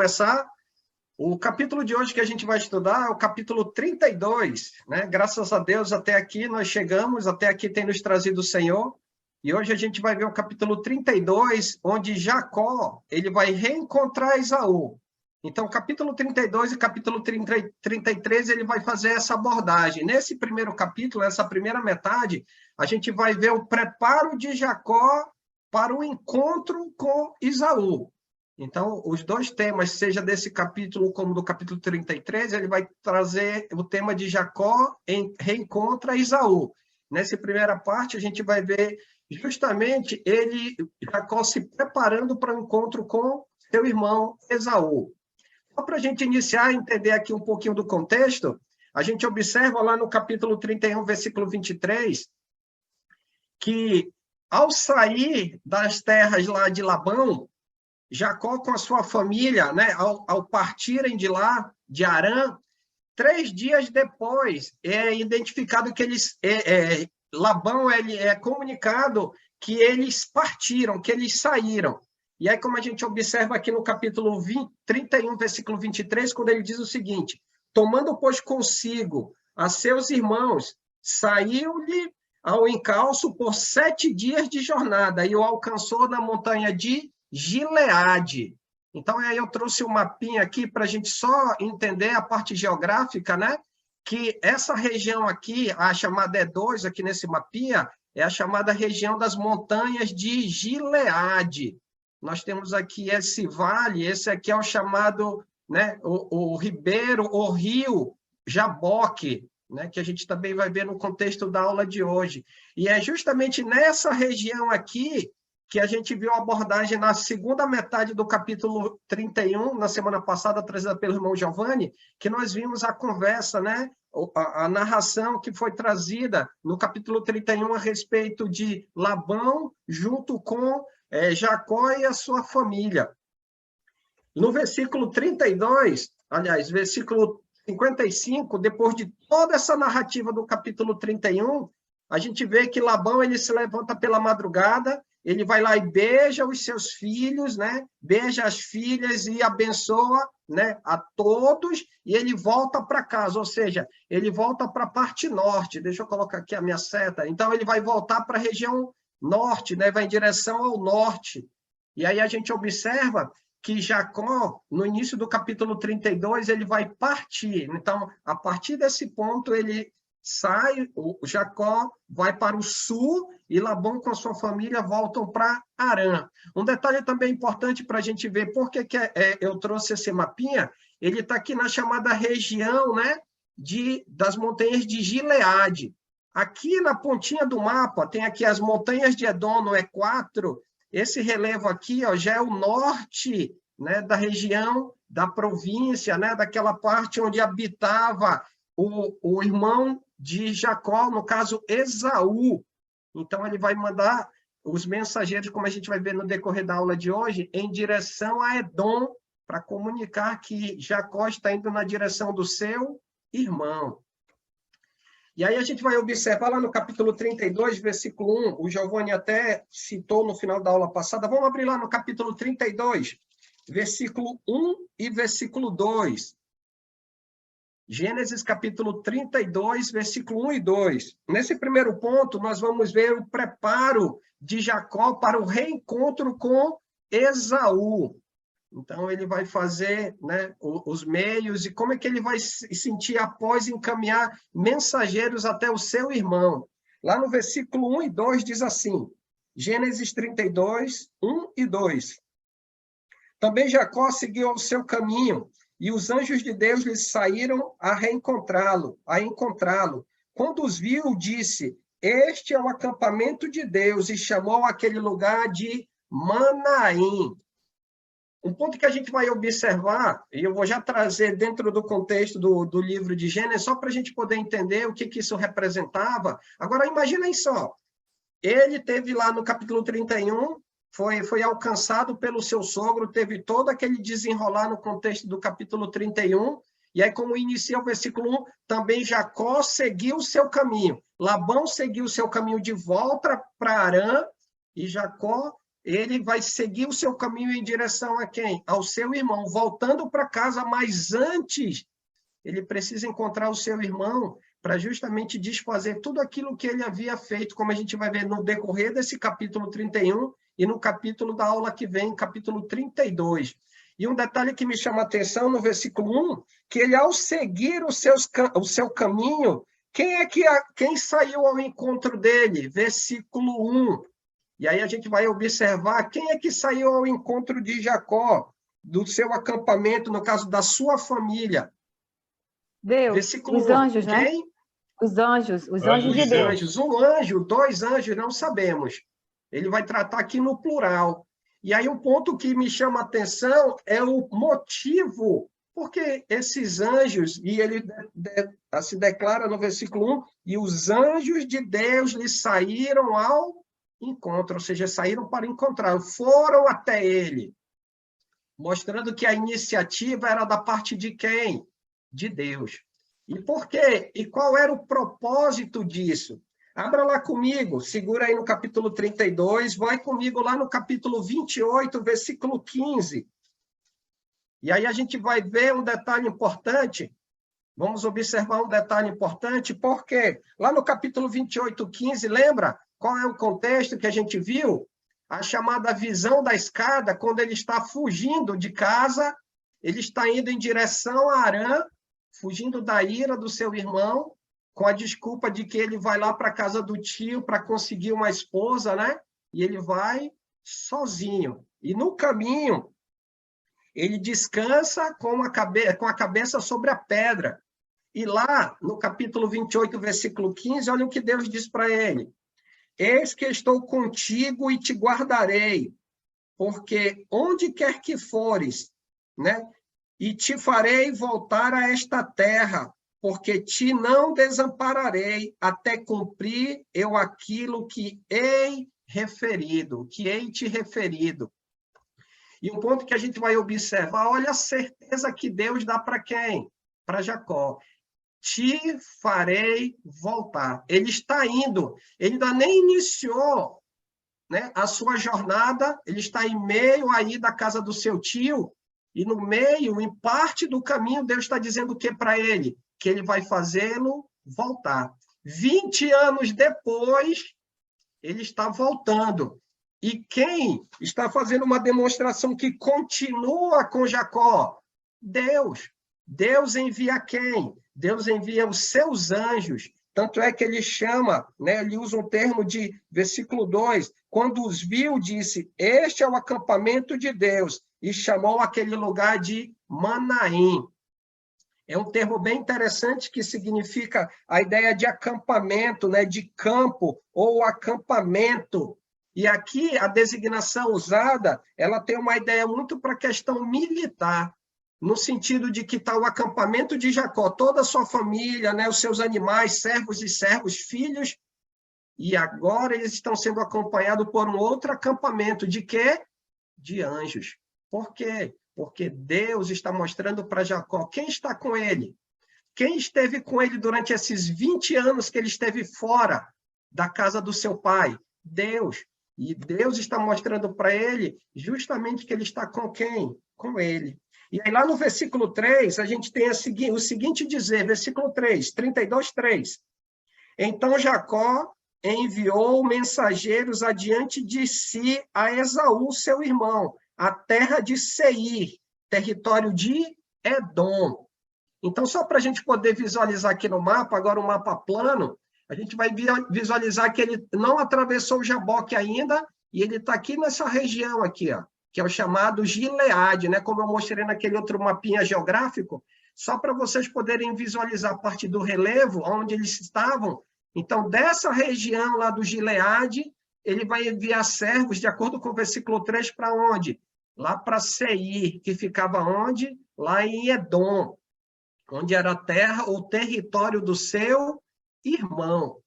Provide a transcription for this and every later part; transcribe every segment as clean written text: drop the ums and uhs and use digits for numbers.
começar. O capítulo de hoje que a gente vai estudar é o capítulo 32, né? Graças a Deus, até aqui nós chegamos, até aqui tem nos trazido o Senhor, e hoje a gente vai ver o capítulo 32, onde Jacó ele vai reencontrar Esaú. Então, o capítulo 32 e capítulo 33, ele vai fazer essa abordagem. Nesse primeiro capítulo, essa primeira metade, a gente vai ver o preparo de Jacó para o encontro com Esaú. Então, os dois temas, seja desse capítulo como do capítulo 33, ele vai trazer o tema de Jacó reencontra Esaú. Nessa primeira parte, a gente vai ver justamente Jacó se preparando para o encontro com seu irmão Esaú. Só para a gente iniciar e entender aqui um pouquinho do contexto, a gente observa lá no capítulo 31, versículo 23, que ao sair das terras lá de Labão, Jacó com a sua família, né, ao partirem de lá, de Harã, 3 dias depois, é identificado que Labão é comunicado que eles partiram, que eles saíram. E aí, como a gente observa aqui no capítulo 31, versículo 23, quando ele diz o seguinte: tomando, pois, consigo a seus irmãos, saiu-lhe ao encalço por 7 dias de jornada, e o alcançou na montanha de Gileade. Então, aí eu trouxe um mapinha aqui para a gente só entender a parte geográfica, né? Que essa região aqui, a chamada E2, aqui nesse mapinha, é a chamada região das montanhas de Gileade. Nós temos aqui esse vale, esse aqui é o chamado, né, o ribeiro, o rio Jaboque, né, que a gente também vai ver no contexto da aula de hoje. E é justamente nessa região aqui que a gente viu a abordagem na segunda metade do capítulo 31, na semana passada, trazida pelo irmão Giovanni, que nós vimos a conversa, né? A narração que foi trazida no capítulo 31 a respeito de Labão junto com Jacó e a sua família. No versículo 32, aliás, versículo 55, depois de toda essa narrativa do capítulo 31, a gente vê que Labão ele se levanta pela madrugada, ele vai lá e beija os seus filhos, né? Beija as filhas e abençoa, né, a todos, e ele volta para casa, ou seja, ele volta para a parte norte. Deixa eu colocar aqui a minha seta. Então, ele vai voltar para a região norte, né? Vai em direção ao norte. E aí a gente observa que Jacó, no início do capítulo 32, ele vai partir. Então, a partir desse ponto, ele sai, o Jacó vai para o sul e Labão com a sua família voltam para Harã. Um detalhe também importante para a gente ver por que eu trouxe esse mapinha, ele está aqui na chamada região, né, das montanhas de Gileade. Aqui na pontinha do mapa, tem aqui as montanhas de Edom no E4, esse relevo aqui ó, já é o norte, né, da região, da província, né, daquela parte onde habitava o irmão de Jacó, no caso Esaú. Então, ele vai mandar os mensageiros, como a gente vai ver no decorrer da aula de hoje, em direção a Edom, para comunicar que Jacó está indo na direção do seu irmão. E aí a gente vai observar lá no capítulo 32, versículo 1, o Giovanni até citou no final da aula passada. Vamos abrir lá no capítulo 32, versículo 1 e versículo 2. Gênesis capítulo 32, versículo 1 e 2. Nesse primeiro ponto, nós vamos ver o preparo de Jacó para o reencontro com Esaú. Então, ele vai fazer, né, os meios e como é que ele vai se sentir após encaminhar mensageiros até o seu irmão. Lá no versículo 1 e 2 diz assim, Gênesis 32, 1 e 2. Também Jacó seguiu o seu caminho, e os anjos de Deus lhes saíram a encontrá-lo. Quando os viu, disse, este é o acampamento de Deus, e chamou aquele lugar de Manaim. Um ponto que a gente vai observar, e eu vou já trazer dentro do contexto do livro de Gênesis, só para a gente poder entender o que isso representava. Agora, imaginem só, ele teve lá no capítulo 31, foi alcançado pelo seu sogro, teve todo aquele desenrolar no contexto do capítulo 31, e aí como inicia o versículo 1, também Jacó seguiu o seu caminho. Labão seguiu o seu caminho de volta para Harã, e Jacó ele vai seguir o seu caminho em direção a quem? Ao seu irmão, voltando para casa, mas antes ele precisa encontrar o seu irmão para justamente desfazer tudo aquilo que ele havia feito, como a gente vai ver no decorrer desse capítulo 31 e no capítulo da aula que vem, capítulo 32. E um detalhe que me chama a atenção no versículo 1, que ele, ao seguir o seu caminho, quem saiu ao encontro dele? Versículo 1. E aí a gente vai observar quem é que saiu ao encontro de Jacó, do seu acampamento, no caso da sua família. Deus, Versículo os 1. anjos, né? Quem? Os anjos de Os Deus. anjos. Um anjo, dois anjos, não sabemos. Ele vai tratar aqui no plural. E aí um ponto que me chama a atenção é o motivo, porque esses anjos, e ele se declara no versículo 1, e os anjos de Deus lhe saíram ao encontro, ou seja, saíram para encontrar, foram até ele, mostrando que a iniciativa era da parte de quem? De Deus. E por quê? E qual era o propósito disso? Abra lá comigo, segura aí no capítulo 32, vai comigo lá no capítulo 28, versículo 15. E aí a gente vai ver um detalhe importante, vamos observar um detalhe importante, porque lá no capítulo 28, 15, lembra qual é o contexto que a gente viu? A chamada visão da escada, quando ele está fugindo de casa, ele está indo em direção a Harã, fugindo da ira do seu irmão, com a desculpa de que ele vai lá para a casa do tio para conseguir uma esposa, né? E ele vai sozinho. E no caminho, ele descansa com a cabeça sobre a pedra. E lá, no capítulo 28, versículo 15, olha o que Deus diz para ele. Eis que estou contigo e te guardarei, porque onde quer que fores, né? E te farei voltar a esta terra, porque te não desampararei até cumprir eu aquilo que hei te referido. E um ponto que a gente vai observar, olha a certeza que Deus dá para quem? Para Jacó. Te farei voltar. Ele está indo, ele ainda nem iniciou, né, a sua jornada, ele está em meio aí da casa do seu tio, e no meio, em parte do caminho, Deus está dizendo o que para ele? Que ele vai fazê-lo voltar. 20 anos depois, ele está voltando. E quem está fazendo uma demonstração que continua com Jacó? Deus. Deus envia quem? Deus envia os seus anjos. Tanto é que ele chama, né, ele usa um termo de versículo 2, quando os viu, disse, este é o acampamento de Deus, e chamou aquele lugar de Manaim. É um termo bem interessante que significa a ideia de acampamento, né, de campo ou acampamento. E aqui a designação usada, ela tem uma ideia muito para a questão militar, no sentido de que está o acampamento de Jacó, toda a sua família, né, os seus animais, servos e servos, filhos, e agora eles estão sendo acompanhados por um outro acampamento, de quê? De anjos. Por quê? Porque Deus está mostrando para Jacó quem está com ele. Quem esteve com ele durante esses 20 anos que ele esteve fora da casa do seu pai? Deus. E Deus está mostrando para ele justamente que ele está com quem? Com ele. E aí lá no versículo 3, a gente tem o seguinte dizer, versículo 3, 32, 3. Então Jacó enviou mensageiros adiante de si a Esaú, seu irmão, a terra de Seir, território de Edom. Então, só para a gente poder visualizar aqui no mapa, agora um mapa plano, a gente vai visualizar que ele não atravessou o Jaboque ainda, e ele está aqui nessa região aqui, ó, que é o chamado Gileade, né? Como eu mostrei naquele outro mapinha geográfico, só para vocês poderem visualizar a parte do relevo, onde eles estavam. Então, dessa região lá do Gileade, ele vai enviar servos, de acordo com o versículo 3, para onde? Lá para Seir, que ficava onde? Lá em Edom, onde era a terra ou território do seu irmão.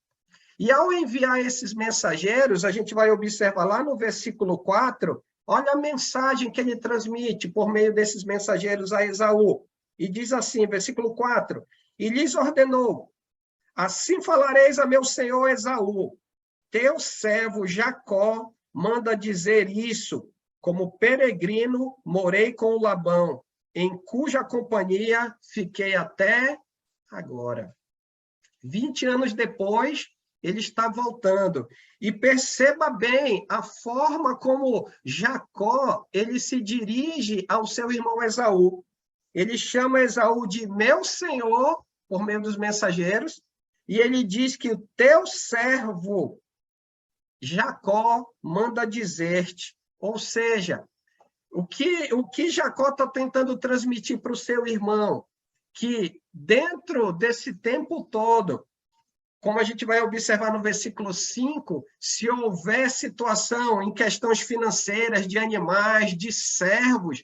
E ao enviar esses mensageiros, a gente vai observar lá no versículo 4, olha a mensagem que ele transmite por meio desses mensageiros a Esaú. E diz assim, versículo 4, e lhes ordenou, assim falareis a meu senhor Esaú, teu servo Jacó manda dizer isso: como peregrino, morei com o Labão, em cuja companhia fiquei até agora. 20 anos depois, ele está voltando. E perceba bem a forma como Jacó ele se dirige ao seu irmão Esaú. Ele chama Esaú de meu senhor, por meio dos mensageiros, e ele diz que o teu servo Jacó manda dizer-te. Ou seja, o que Jacó está tentando transmitir para o seu irmão? Que dentro desse tempo todo, como a gente vai observar no versículo 5, se houver situação em questões financeiras, de animais, de servos,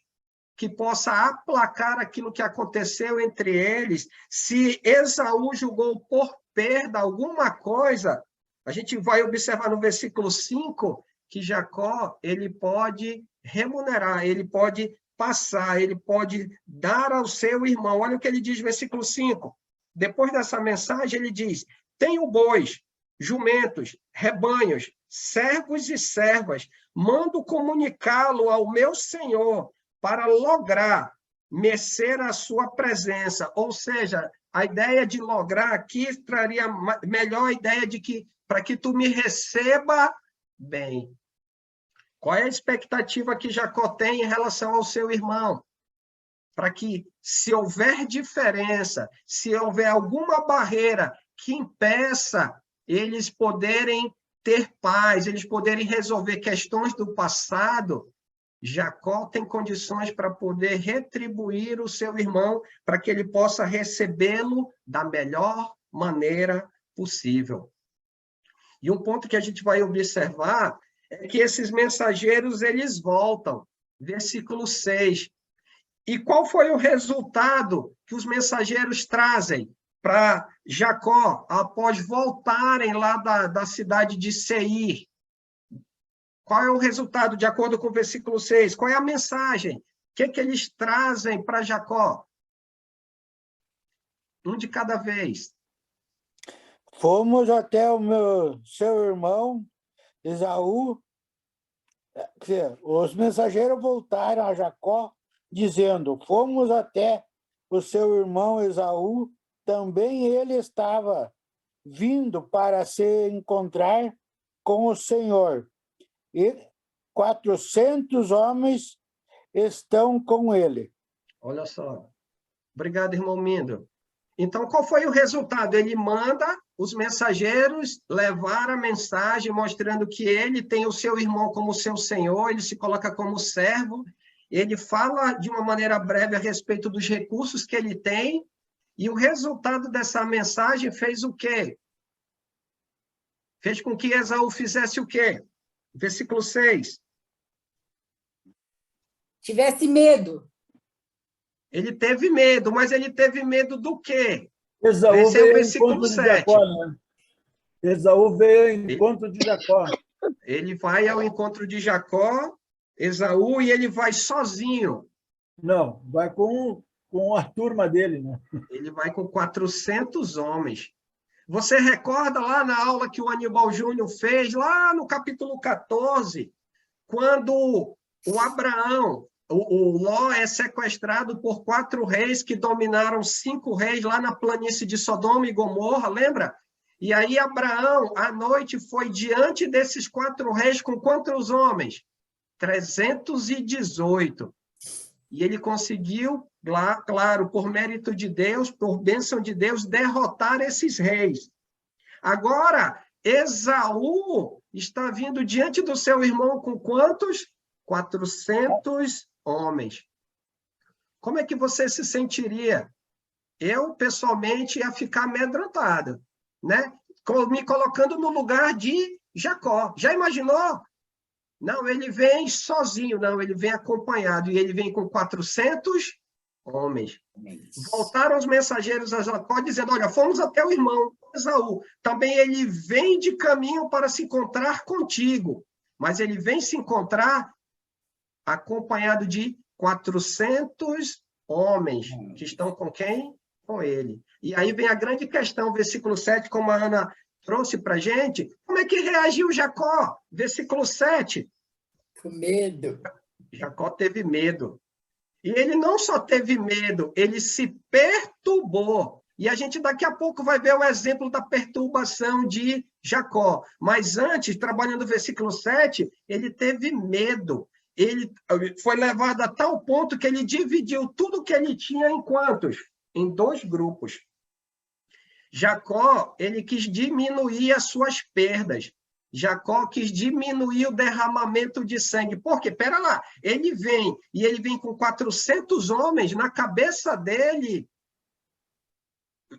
que possa aplacar aquilo que aconteceu entre eles, se Esaú julgou por perda alguma coisa, a gente vai observar no versículo 5 que Jacó ele pode remunerar, ele pode passar, ele pode dar ao seu irmão. Olha o que ele diz no versículo 5. Depois dessa mensagem, ele diz: tenho bois, jumentos, rebanhos, servos e servas, mando comunicá-lo ao meu senhor para lograr merecer a sua presença. Ou seja, a ideia de lograr aqui traria melhor a ideia de que para que tu me receba bem. Qual é a expectativa que Jacó tem em relação ao seu irmão? Para que, se houver diferença, se houver alguma barreira que impeça eles poderem ter paz, eles poderem resolver questões do passado, Jacó tem condições para poder retribuir o seu irmão, para que ele possa recebê-lo da melhor maneira possível. E um ponto que a gente vai observar é que esses mensageiros, eles voltam. Versículo 6. E qual foi o resultado que os mensageiros trazem para Jacó, após voltarem lá da cidade de Seir? Qual é o resultado, de acordo com o versículo 6? Qual é a mensagem? O que eles trazem para Jacó? Um de cada vez. Fomos até o seu irmão Esaú. Os mensageiros voltaram a Jacó, dizendo: fomos até o seu irmão Esaú, também ele estava vindo para se encontrar com o Senhor. E 400 homens estão com ele. Olha só. Obrigado, irmão Mindo. Então, qual foi o resultado? Ele manda os mensageiros levar a mensagem, mostrando que ele tem o seu irmão como seu senhor, ele se coloca como servo, ele fala de uma maneira breve a respeito dos recursos que ele tem, e o resultado dessa mensagem fez o quê? Fez com que Esaú fizesse o quê? Versículo 6. Tivesse medo. Ele teve medo, mas ele teve medo do quê? Esaú Esse é o veio ao versículo encontro de 7. Jacó, né? Esaú veio ao encontro de Jacó. Ele vai ao encontro de Jacó, Esaú, e ele vai sozinho. Não, vai com a turma dele, né? Ele vai com 400 homens. Você recorda lá na aula que o Aníbal Júnior fez, lá no capítulo 14, quando o Abraão, o Ló é sequestrado por 4 reis que dominaram 5 reis lá na planície de Sodoma e Gomorra, lembra? E aí Abraão, à noite, foi diante desses 4 reis com quantos homens? 318. E ele conseguiu, claro, por mérito de Deus, por bênção de Deus, derrotar esses reis. Agora, Esaú está vindo diante do seu irmão com quantos? 400 homens. Como é que você se sentiria? Eu, pessoalmente, ia ficar amedrontado, né? Me colocando no lugar de Jacó. Já imaginou? Não, ele vem sozinho, não, ele vem acompanhado, e ele vem com 400 homens. Voltaram os mensageiros a Jacó, dizendo: olha, fomos até o irmão Esaú. Também ele vem de caminho para se encontrar contigo, mas ele vem se encontrar acompanhado de 400 homens, que estão com quem? Com ele. E aí vem a grande questão, versículo 7, como a Ana trouxe para a gente, como é que reagiu Jacó? Versículo 7. Com medo. Jacó teve medo. E ele não só teve medo, ele se perturbou. E a gente daqui a pouco vai ver o exemplo da perturbação de Jacó. Mas antes, trabalhando o versículo 7, ele teve medo. Ele foi levado a tal ponto que ele dividiu tudo que ele tinha em quantos? Em 2 grupos. Jacó, ele quis diminuir as suas perdas. Jacó quis diminuir o derramamento de sangue. Por quê? Pera lá, ele vem com 400 homens, na cabeça dele,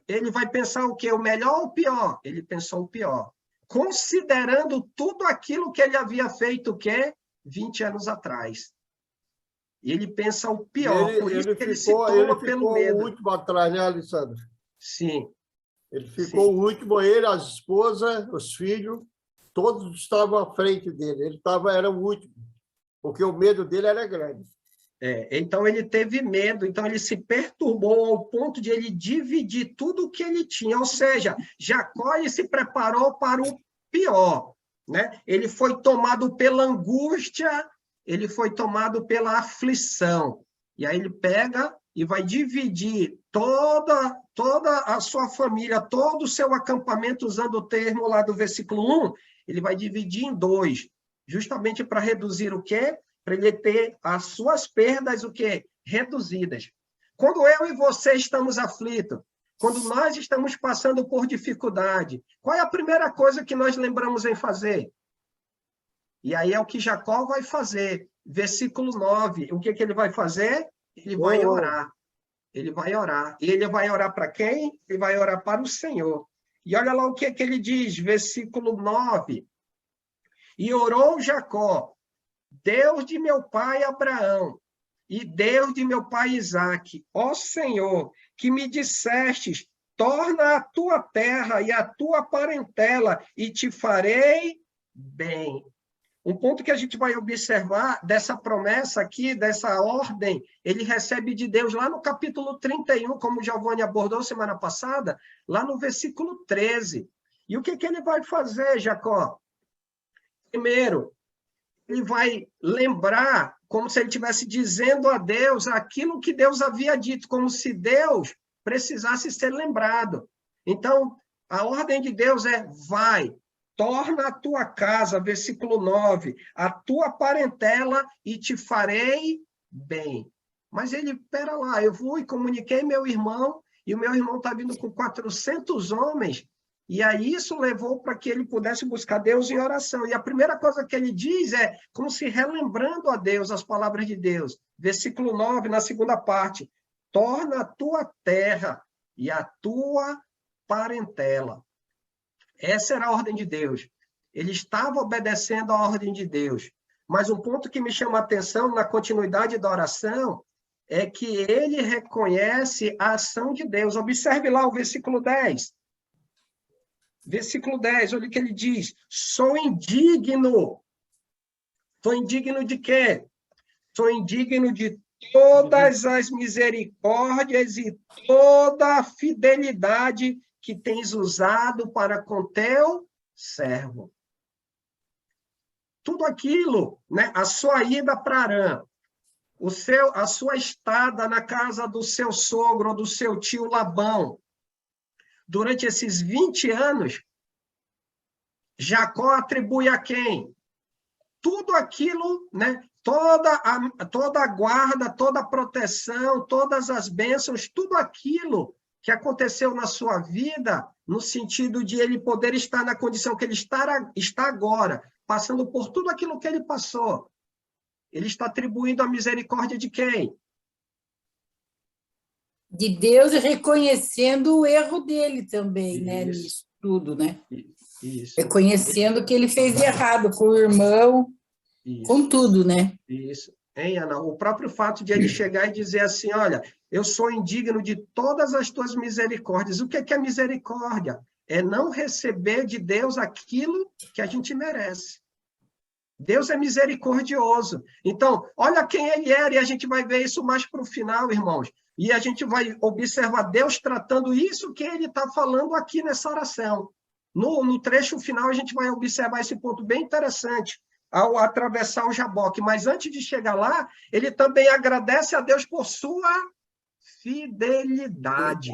ele vai pensar o quê? O melhor ou o pior? Ele pensou o pior. Considerando tudo aquilo que ele havia feito, o quê? 20 anos atrás. E ele pensa o pior, por isso que ele se toma pelo medo. O último atrás, né, Alessandro? Sim. Ele ficou o último, ele, a esposa, os filhos, todos estavam à frente dele. Ele era o último, porque o medo dele era grande. Então, ele teve medo, então ele se perturbou ao ponto de ele dividir tudo o que ele tinha. Ou seja, Jacó ele se preparou para o pior, né? Ele foi tomado pela angústia, ele foi tomado pela aflição. E aí ele pega e vai dividir toda a sua família, todo o seu acampamento, usando o termo lá do versículo 1, ele vai dividir em 2, justamente para reduzir o quê? Para ele ter as suas perdas, o quê? Reduzidas. Quando eu e você estamos aflitos, quando nós estamos passando por dificuldade, qual é a primeira coisa que nós lembramos em fazer? E aí é o que Jacó vai fazer. Versículo 9, o que ele vai fazer? Ele vai orar. Ele vai orar. E ele vai orar para quem? Ele vai orar para o Senhor. E olha lá o que ele diz, versículo 9. E orou Jacó, Deus de meu pai Abraão, e Deus de meu pai Isaque, ó Senhor, que me dissestes, torna a tua terra e a tua parentela, e te farei bem. Um ponto que a gente vai observar dessa promessa aqui, dessa ordem, ele recebe de Deus lá no capítulo 31, como o Giovanni abordou semana passada, lá no versículo 13. E o que ele vai fazer, Jacó? Primeiro, ele vai lembrar, como se ele estivesse dizendo a Deus aquilo que Deus havia dito, como se Deus precisasse ser lembrado. Então, a ordem de Deus é, vai, torna a tua casa, versículo 9, a tua parentela e te farei bem. Mas ele, pera lá, eu vou e comuniquei meu irmão, e o meu irmão está vindo com 400 homens, e aí isso levou para que ele pudesse buscar Deus em oração. E a primeira coisa que ele diz é, como se relembrando a Deus as palavras de Deus. Versículo 9, na segunda parte, torna a tua terra e a tua parentela. Essa era a ordem de Deus. Ele estava obedecendo a ordem de Deus. Mas um ponto que me chama a atenção na continuidade da oração é que ele reconhece a ação de Deus. Observe lá o versículo 10. Versículo 10, olha o que ele diz. Sou indigno. Sou indigno de quê? Sou indigno de todas as misericórdias e toda a fidelidade que tens usado para com teu servo. Tudo aquilo, né? A sua ida para Harã, a sua estada na casa do seu sogro ou do seu tio Labão, durante esses 20 anos, Jacó atribui a quem? Tudo aquilo, né? Toda a guarda, toda a proteção, todas as bênçãos, tudo aquilo que aconteceu na sua vida, no sentido de ele poder estar na condição que ele está agora, passando por tudo aquilo que ele passou. Ele está atribuindo a misericórdia de quem? De Deus, reconhecendo o erro dele também, né? Nisso tudo, né? Isso. Reconhecendo que ele fez de errado com o irmão, com tudo, né? Isso. Hein, Ana? O próprio fato de ele chegar e dizer assim, olha, eu sou indigno de todas as tuas misericórdias. O que é misericórdia? É não receber de Deus aquilo que a gente merece. Deus é misericordioso. Então, olha quem ele era, e a gente vai ver isso mais para o final, irmãos. E a gente vai observar Deus tratando isso que ele está falando aqui nessa oração. No trecho final, a gente vai observar esse ponto bem interessante, ao atravessar o Jaboque. Mas antes de chegar lá, ele também agradece a Deus por sua fidelidade.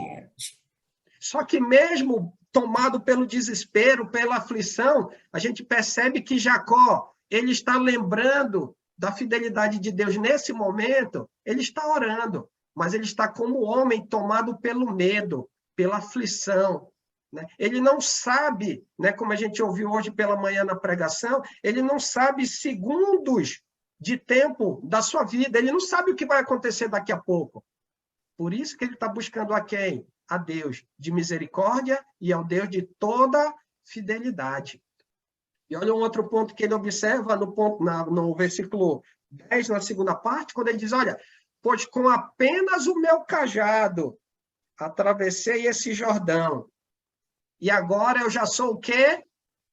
Só que mesmo tomado pelo desespero, pela aflição, a gente percebe que Jacó, ele está lembrando da fidelidade de Deus nesse momento, ele está orando, mas ele está como homem tomado pelo medo, pela aflição, né? Ele não sabe, né, como a gente ouviu hoje pela manhã na pregação, ele não sabe segundos de tempo da sua vida, ele não sabe o que vai acontecer daqui a pouco. Por isso que ele está buscando a quem? A Deus de misericórdia e ao Deus de toda fidelidade. E olha um outro ponto que ele observa no versículo 10, na segunda parte, quando ele diz, olha, pois com apenas o meu cajado atravessei esse Jordão, e agora eu já sou o quê?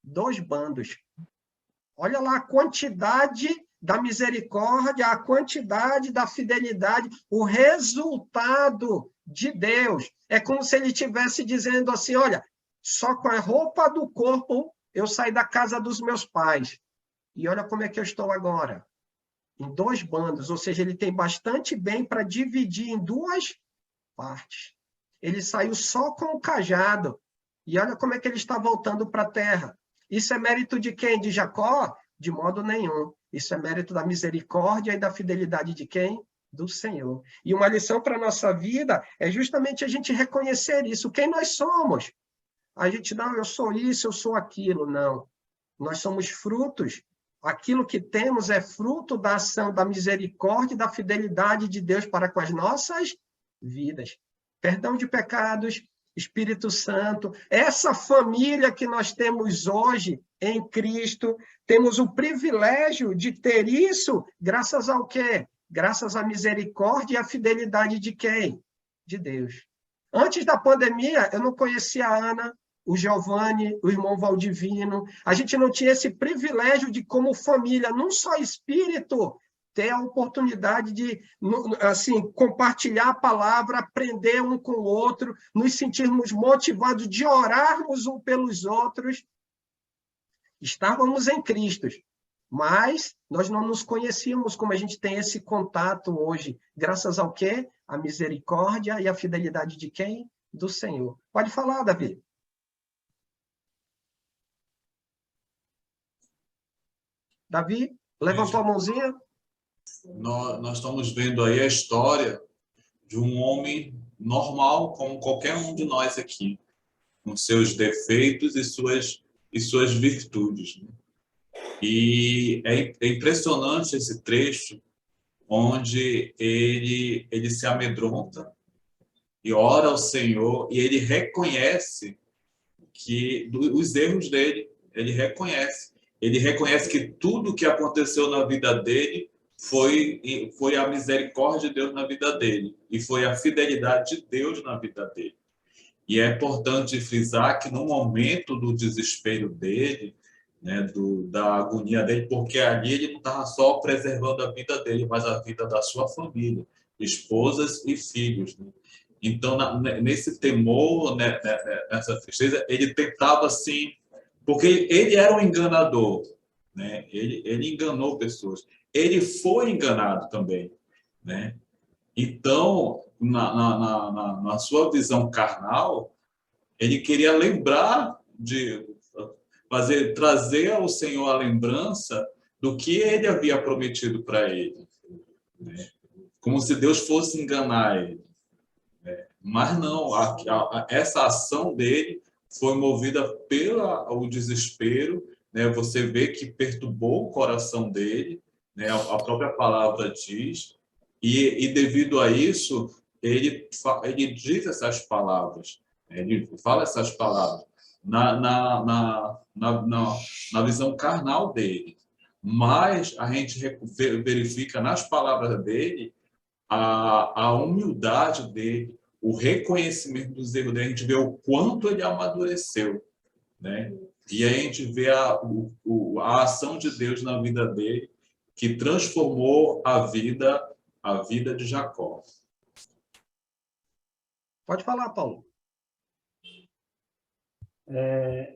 2 bandos. Olha lá a quantidade da misericórdia, a quantidade da fidelidade, o resultado de Deus. É como se ele estivesse dizendo assim, olha, só com a roupa do corpo eu saí da casa dos meus pais. E olha como é que eu estou agora. Em 2 bandos, ou seja, ele tem bastante bem para dividir em 2 partes. Ele saiu só com o cajado. E olha como é que ele está voltando para a terra. Isso é mérito de quem? De Jacó? De modo nenhum. Isso é mérito da misericórdia e da fidelidade de quem? Do Senhor. E uma lição para a nossa vida é justamente a gente reconhecer isso. Quem nós somos? A gente, não, eu sou isso, eu sou aquilo. Não. Nós somos frutos. Aquilo que temos é fruto da ação, da misericórdia e da fidelidade de Deus para com as nossas vidas. Perdão de pecados, Espírito Santo, essa família que nós temos hoje em Cristo, temos o privilégio de ter isso graças ao quê? Graças à misericórdia e à fidelidade de quem? De Deus. Antes da pandemia, eu não conhecia a Ana, o Giovanni, o irmão Valdivino. A gente não tinha esse privilégio de, como família, num só espírito, ter a oportunidade de, assim, compartilhar a palavra, aprender um com o outro, nos sentirmos motivados de orarmos um pelos outros. Estávamos em Cristo, mas nós não nos conhecíamos como a gente tem esse contato hoje. Graças ao quê? A misericórdia e a fidelidade de quem? Do Senhor. Pode falar, Davi. Davi, levantou a mãozinha? Nós estamos vendo aí a história de um homem normal, como qualquer um de nós aqui, com seus defeitos e suas virtudes. E é impressionante esse trecho onde ele se amedronta e ora ao Senhor e ele reconhece os erros dele, ele reconhece que tudo que aconteceu na vida dele foi a misericórdia de Deus na vida dele e foi a fidelidade de Deus na vida dele. E é importante frisar que no momento do desespero dele, né, da agonia dele, porque ali ele não estava só preservando a vida dele, mas a vida da sua família, esposas e filhos, né? Então, nesse temor, né, nessa tristeza, ele tentava, assim, porque ele era um enganador, né? Ele enganou pessoas. Ele foi enganado também, né? Então, na sua visão carnal, ele queria lembrar trazer ao Senhor a lembrança do que ele havia prometido para ele, né? Como se Deus fosse enganar ele, né? Mas não, essa ação dele foi movida pelo desespero, né? Você vê que perturbou o coração dele, né? A própria palavra diz, e devido a isso, ele diz essas palavras, ele fala essas palavras na visão carnal dele. Mas a gente verifica nas palavras dele a humildade dele, o reconhecimento dos erros dele, a gente vê o quanto ele amadureceu, né? E a gente vê a ação de Deus na vida dele, que transformou a vida de Jacó. Pode falar, Paulo.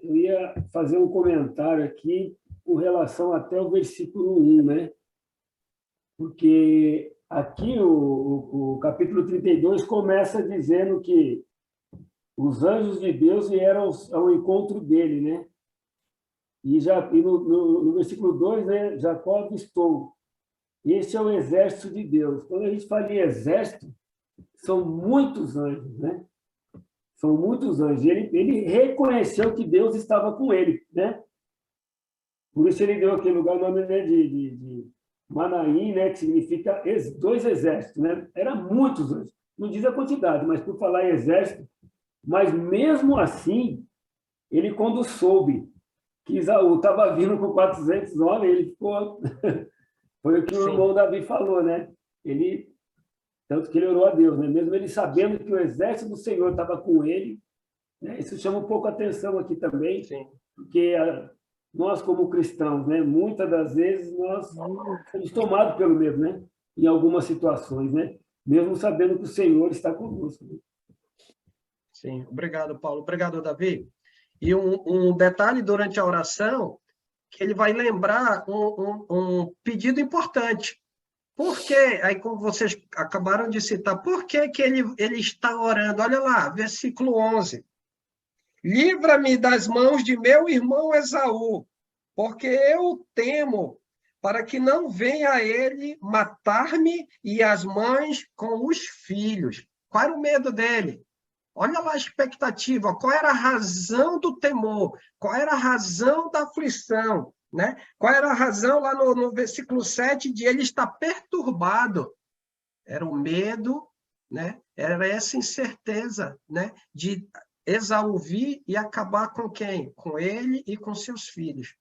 Eu ia fazer um comentário aqui com relação até o versículo 1, né? Porque aqui o capítulo 32 começa dizendo que os anjos de Deus vieram ao encontro dele, né? E no versículo 2, né, Jacó avistou: este é o exército de Deus. Quando a gente fala em exército, são muitos anjos, né? São muitos anjos. Ele reconheceu que Deus estava com ele, né? Por isso ele deu aquele lugar o nome, né, de Manaim, né, que significa 2 exércitos, né? Era muitos anjos. Não diz a quantidade, mas por falar em exército. Mas mesmo assim, ele, quando soube que Esaú estava vindo com 400 homens, ele ficou... Foi o que o irmão Davi falou, né? Tanto que ele orou a Deus, né? Mesmo ele sabendo que o exército do Senhor estava com ele, né? Isso chama um pouco a atenção aqui também, porque nós, como cristãos, né, muitas das vezes nós somos tomados pelo medo, né? Em algumas situações, né? Mesmo sabendo que o Senhor está conosco. Né? Sim, obrigado, Paulo. Obrigado, Davi. E um detalhe durante a oração, que ele vai lembrar um pedido importante. Por que, aí como vocês acabaram de citar, por que que ele está orando? Olha lá, versículo 11. Livra-me das mãos de meu irmão Esaú, porque eu temo para que não venha ele matar-me e as mães com os filhos. Qual era o medo dele? Olha lá a expectativa, qual era a razão do temor, qual era a razão da aflição, né? Qual era a razão lá no versículo 7 de ele estar perturbado? Era o medo, né? Era essa incerteza, né? De Esaú vir e acabar com quem? Com ele e com seus filhos.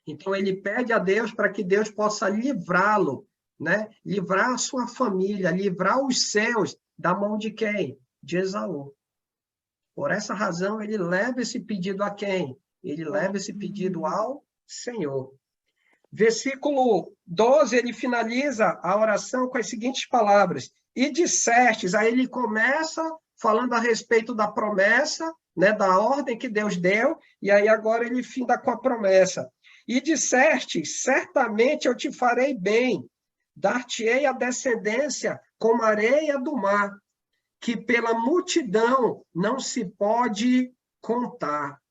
Então ele pede a Deus para que Deus possa livrá-lo, né? Livrar a sua família, livrar os seus da mão de quem? De Esaú. Por essa razão, ele leva esse pedido a quem? Ele leva esse pedido ao Senhor. Versículo 12, ele finaliza a oração com as seguintes palavras. E dissestes, aí ele começa falando a respeito da promessa, né, da ordem que Deus deu, e aí agora ele finda com a promessa. E dissestes, certamente eu te farei bem, dar-te-ei a descendência como a areia do mar, que pela multidão não se pode contar.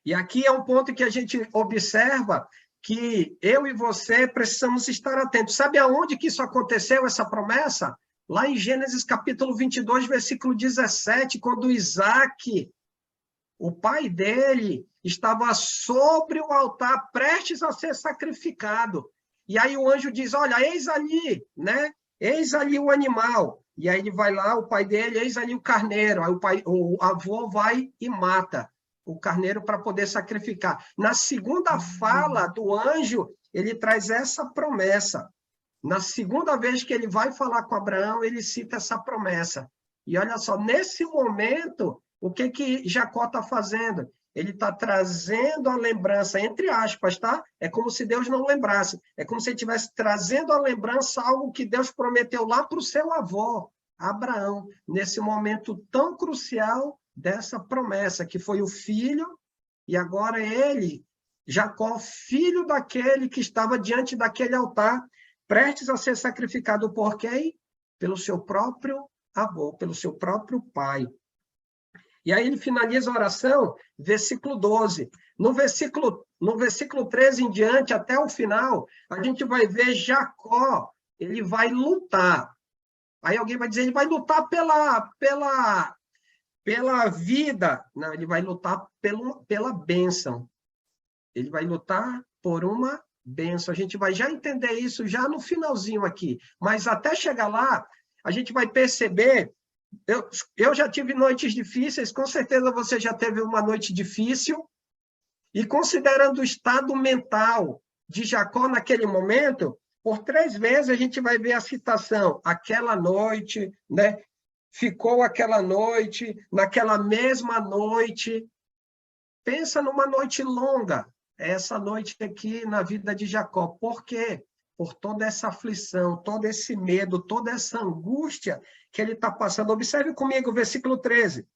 E aqui é um ponto que a gente observa que eu e você precisamos estar atentos. Sabe aonde que isso aconteceu, essa promessa? Lá em Gênesis capítulo 22, versículo 17, quando Isaac, o pai dele, estava sobre o altar, prestes a ser sacrificado. E aí o anjo diz, olha, eis ali, né? Eis ali o animal. E aí ele vai lá, o pai dele, eis ali o carneiro. Aí o avô vai e mata o carneiro para poder sacrificar. Na segunda fala do anjo, ele traz essa promessa. Na segunda vez que ele vai falar com Abraão, ele cita essa promessa. E olha só, nesse momento, o que Jacó está fazendo? Ele está trazendo a lembrança, entre aspas, tá? É como se Deus não lembrasse. É como se ele estivesse trazendo a lembrança algo que Deus prometeu lá para o seu avô, Abraão, nesse momento tão crucial dessa promessa, que foi o filho, e agora ele, Jacó, filho daquele que estava diante daquele altar, prestes a ser sacrificado por quem? Pelo seu próprio avô, pelo seu próprio pai. E aí ele finaliza a oração, versículo 12. No versículo 13 em diante, até o final, a gente vai ver Jacó, ele vai lutar. Aí alguém vai dizer, ele vai lutar pela vida. Não, ele vai lutar pela bênção. Ele vai lutar por uma bênção. A gente vai já entender isso já no finalzinho aqui. Mas até chegar lá, a gente vai perceber... Eu já tive noites difíceis, com certeza você já teve uma noite difícil, e considerando o estado mental de Jacó naquele momento, por 3 vezes a gente vai ver a citação, aquela noite, né? Ficou aquela noite, naquela mesma noite. Pensa numa noite longa, essa noite aqui na vida de Jacó. Por quê? Por toda essa aflição, todo esse medo, toda essa angústia que ele está passando. Observe comigo o versículo 13.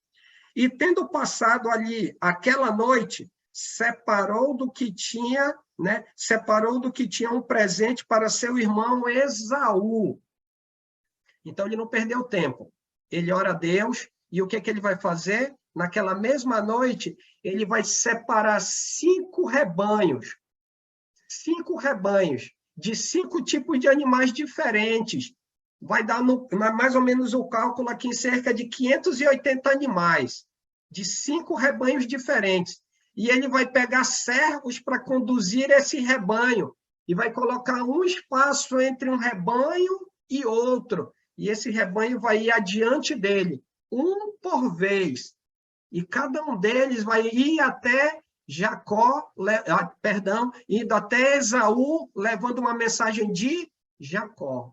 E tendo passado ali aquela noite, separou do que tinha, né? Separou do que tinha um presente para seu irmão Esaú. Então, ele não perdeu tempo. Ele ora a Deus, e o que ele vai fazer? Naquela mesma noite, ele vai separar 5 rebanhos. 5 rebanhos de 5 tipos de animais diferentes. Vai dar mais ou menos o cálculo aqui em cerca de 580 animais, de 5 rebanhos diferentes. E ele vai pegar servos para conduzir esse rebanho, e vai colocar um espaço entre um rebanho e outro. E esse rebanho vai ir adiante dele, um por vez. E cada um deles vai ir até indo até Esaú, levando uma mensagem de Jacó.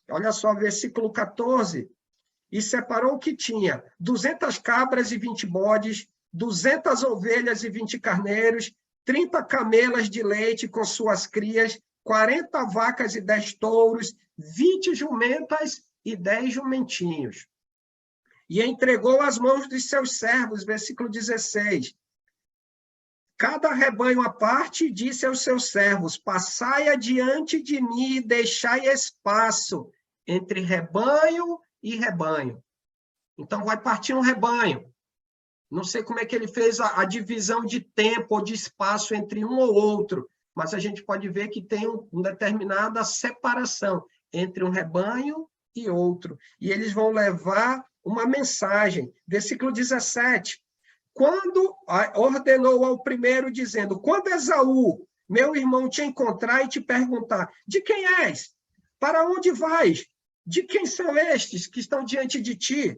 Olha só, versículo 14. E separou o que tinha: 200 cabras e 20 bodes, 200 ovelhas e 20 carneiros, 30 camelas de leite com suas crias, 40 vacas e 10 touros, 20 jumentas e 10 jumentinhos. E entregou às mãos dos seus servos, versículo 16. Cada rebanho à parte disse aos seus servos: passai adiante de mim e deixai espaço entre rebanho e rebanho. Então, vai partir um rebanho. Não sei como é que ele fez a divisão de tempo ou de espaço entre um ou outro, mas a gente pode ver que tem uma determinada separação entre um rebanho e outro. E eles vão levar uma mensagem. Versículo 17. Quando ordenou ao primeiro, dizendo: quando Esaú, meu irmão, te encontrar e te perguntar: de quem és? Para onde vais? De quem são estes que estão diante de ti?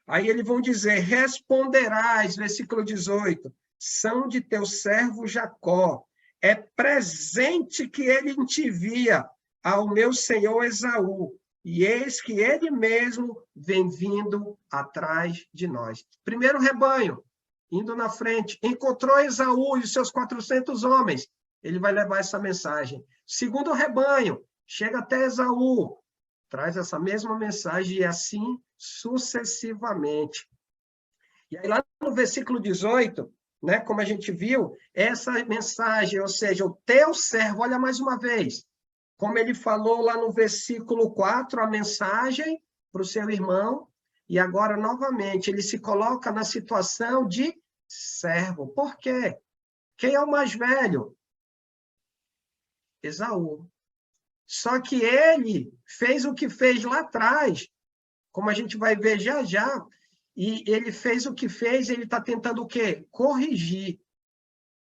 Aí eles vão dizer: responderás, versículo 18, são de teu servo Jacó. É presente que ele te envia ao meu senhor Esaú. E eis que ele mesmo vem vindo atrás de nós. Primeiro rebanho, indo na frente, encontrou Esaú e os seus 400 homens. Ele vai levar essa mensagem. Segundo rebanho, chega até Esaú, traz essa mesma mensagem, e assim sucessivamente. E aí lá no versículo 18, né, como a gente viu, essa mensagem, ou seja, o teu servo, olha mais uma vez, como ele falou lá no versículo 4, a mensagem para o seu irmão, e agora, novamente, ele se coloca na situação de servo. Por quê? Quem é o mais velho? Esaú. Só que ele fez o que fez lá atrás, como a gente vai ver já já, e ele fez o que fez, ele está tentando o quê? Corrigir.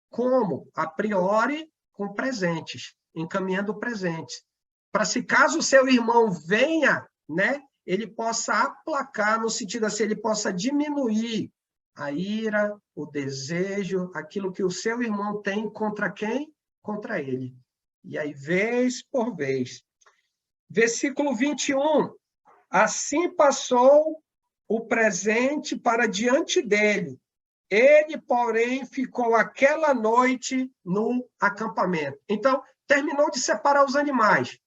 Como? A priori, com presentes, encaminhando presentes. Para se caso o seu irmão venha, né, ele possa aplacar, no sentido assim, ele possa diminuir a ira, o desejo, aquilo que o seu irmão tem contra quem? Contra ele. E aí, vez por vez. Versículo 21. Assim passou o presente para diante dele. Ele, porém, ficou aquela noite no acampamento. Então, terminou de separar os animais.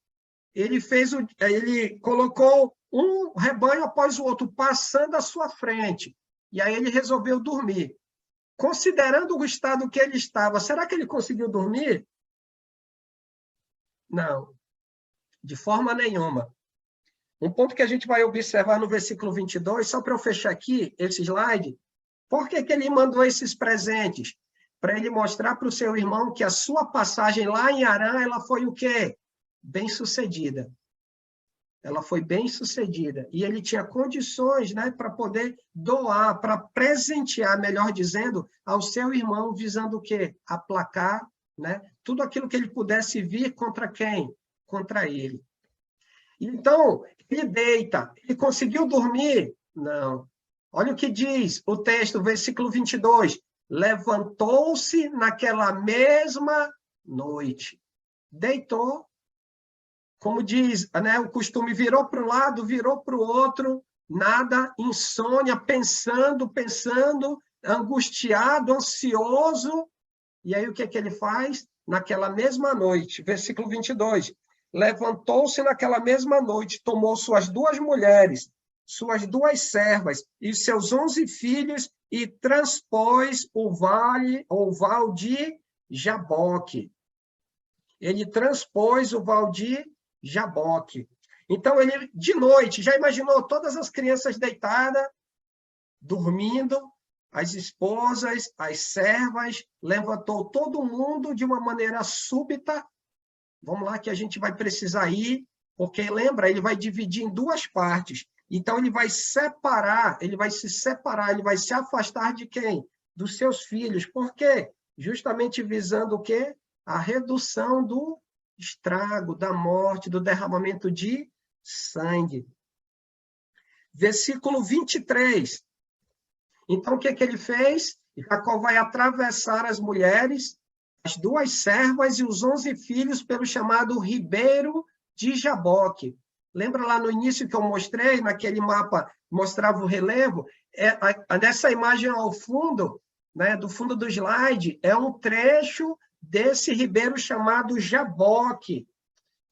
Ele colocou um rebanho após o outro, passando à sua frente. E aí ele resolveu dormir. Considerando o estado que ele estava, será que ele conseguiu dormir? Não, de forma nenhuma. Um ponto que a gente vai observar no versículo 22, só para eu fechar aqui esse slide, por que ele mandou esses presentes? Para ele mostrar para o seu irmão que a sua passagem lá em Harã, ela foi o quê? Bem-sucedida. Ela foi bem-sucedida. E ele tinha condições, né, para poder doar, para presentear, melhor dizendo, ao seu irmão, visando o quê? Aplacar, né, tudo aquilo que ele pudesse vir contra quem? Contra ele. Então, ele deita. Ele conseguiu dormir? Não. Olha o que diz o texto, versículo 22. Levantou-se naquela mesma noite. Deitou. Como diz, né, o costume, virou para um lado, virou para o outro, nada, insônia, pensando, angustiado, ansioso. E aí o que é que ele faz? Naquela mesma noite, versículo 22. Levantou-se naquela mesma noite, tomou suas 2 mulheres, suas 2 servas e seus 11 filhos e transpôs o val de Jaboque. Ele transpôs o val de Jaboque. Então, ele, de noite, já imaginou todas as crianças deitadas, dormindo, as esposas, as servas, levantou todo mundo de uma maneira súbita. Vamos lá que a gente vai precisar ir, porque, lembra, ele vai dividir em 2 partes. Então, ele vai separar, ele vai se separar, ele vai se afastar de quem? Dos seus filhos. Por quê? Justamente visando o quê? A redução do estrago, da morte, do derramamento de sangue. Versículo 23. Então, o que ele fez? Jacó vai atravessar as mulheres, as 2 servas e os 11 filhos pelo chamado Ribeiro de Jaboque. Lembra lá no início que eu mostrei, naquele mapa, mostrava o relevo? Nessa imagem ao fundo, né, do fundo do slide, é um trecho desse ribeiro chamado Jaboque.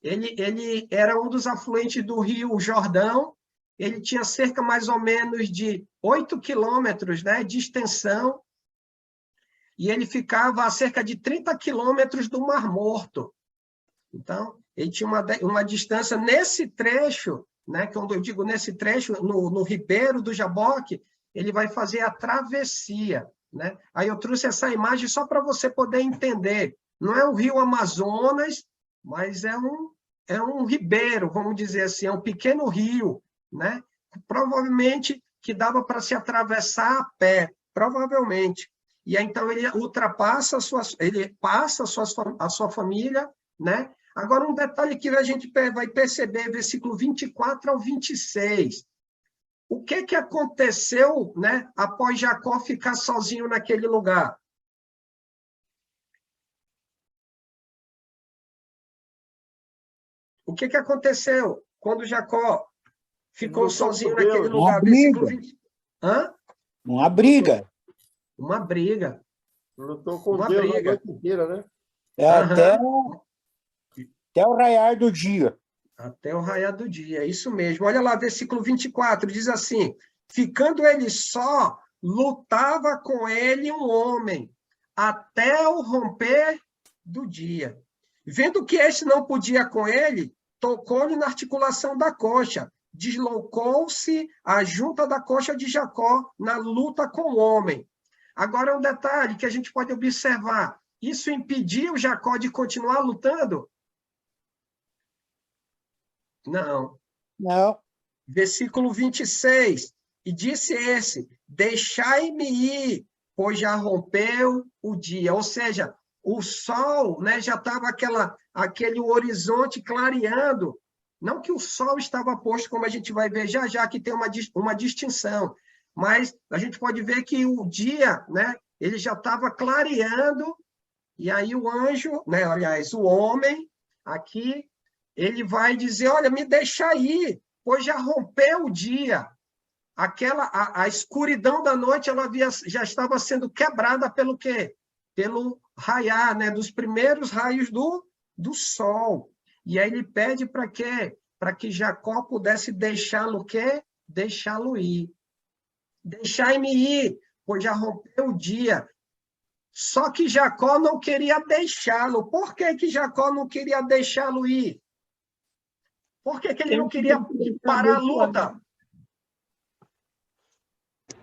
Ele era um dos afluentes do rio Jordão. Ele tinha cerca mais ou menos de 8 quilômetros, né, de extensão, e ele ficava a cerca de 30 quilômetros do Mar Morto. Então, ele tinha uma distância nesse trecho, né, quando eu digo nesse trecho, no Ribeiro do Jaboque, ele vai fazer a travessia. Né? Aí eu trouxe essa imagem só para você poder entender. Não é o rio Amazonas, mas é um ribeiro, vamos dizer assim, é um pequeno rio, né? Provavelmente que dava para se atravessar a pé, provavelmente. E aí, então ele ultrapassa a sua família, né? Agora, um detalhe que a gente vai perceber, versículo 24 ao 26. O que aconteceu, né, após Jacó ficar sozinho naquele lugar? O que aconteceu quando Jacó ficou sozinho naquele lugar? Versículo 20. Hã? Uma briga. Uma briga. Lutou com Uma Deus briga. a noite inteira, né? Até o raiar do dia. Até o raiar do dia, é isso mesmo. Olha lá, versículo 24, diz assim: ficando ele só, lutava com ele um homem, até o romper do dia. Vendo que este não podia com ele, tocou-lhe na articulação da coxa, deslocou-se a junta da coxa de Jacó na luta com o homem. Agora, um detalhe que a gente pode observar: isso impediu Jacó de continuar lutando? Não. Não. Versículo 26. E disse esse: deixai-me ir, pois já rompeu o dia. Ou seja, o sol, né, já estava aquele horizonte clareando. Não que o sol estava posto, como a gente vai ver já que tem uma distinção. Mas a gente pode ver que o dia, né, ele já estava clareando, e aí o anjo, né, aliás, o homem, aqui, ele vai dizer: olha, me deixa aí, pois já rompeu o dia. A escuridão da noite já estava sendo quebrada pelo quê? Pelo raiar, né, dos primeiros raios do sol. E aí ele pede para quê? Para que Jacó pudesse deixá-lo quê? Deixá-lo ir. Deixai-me ir, pois já rompeu o dia. Só que Jacó não queria deixá-lo. Por que Jacó não queria deixá-lo ir? Por que ele não queria parar a luta?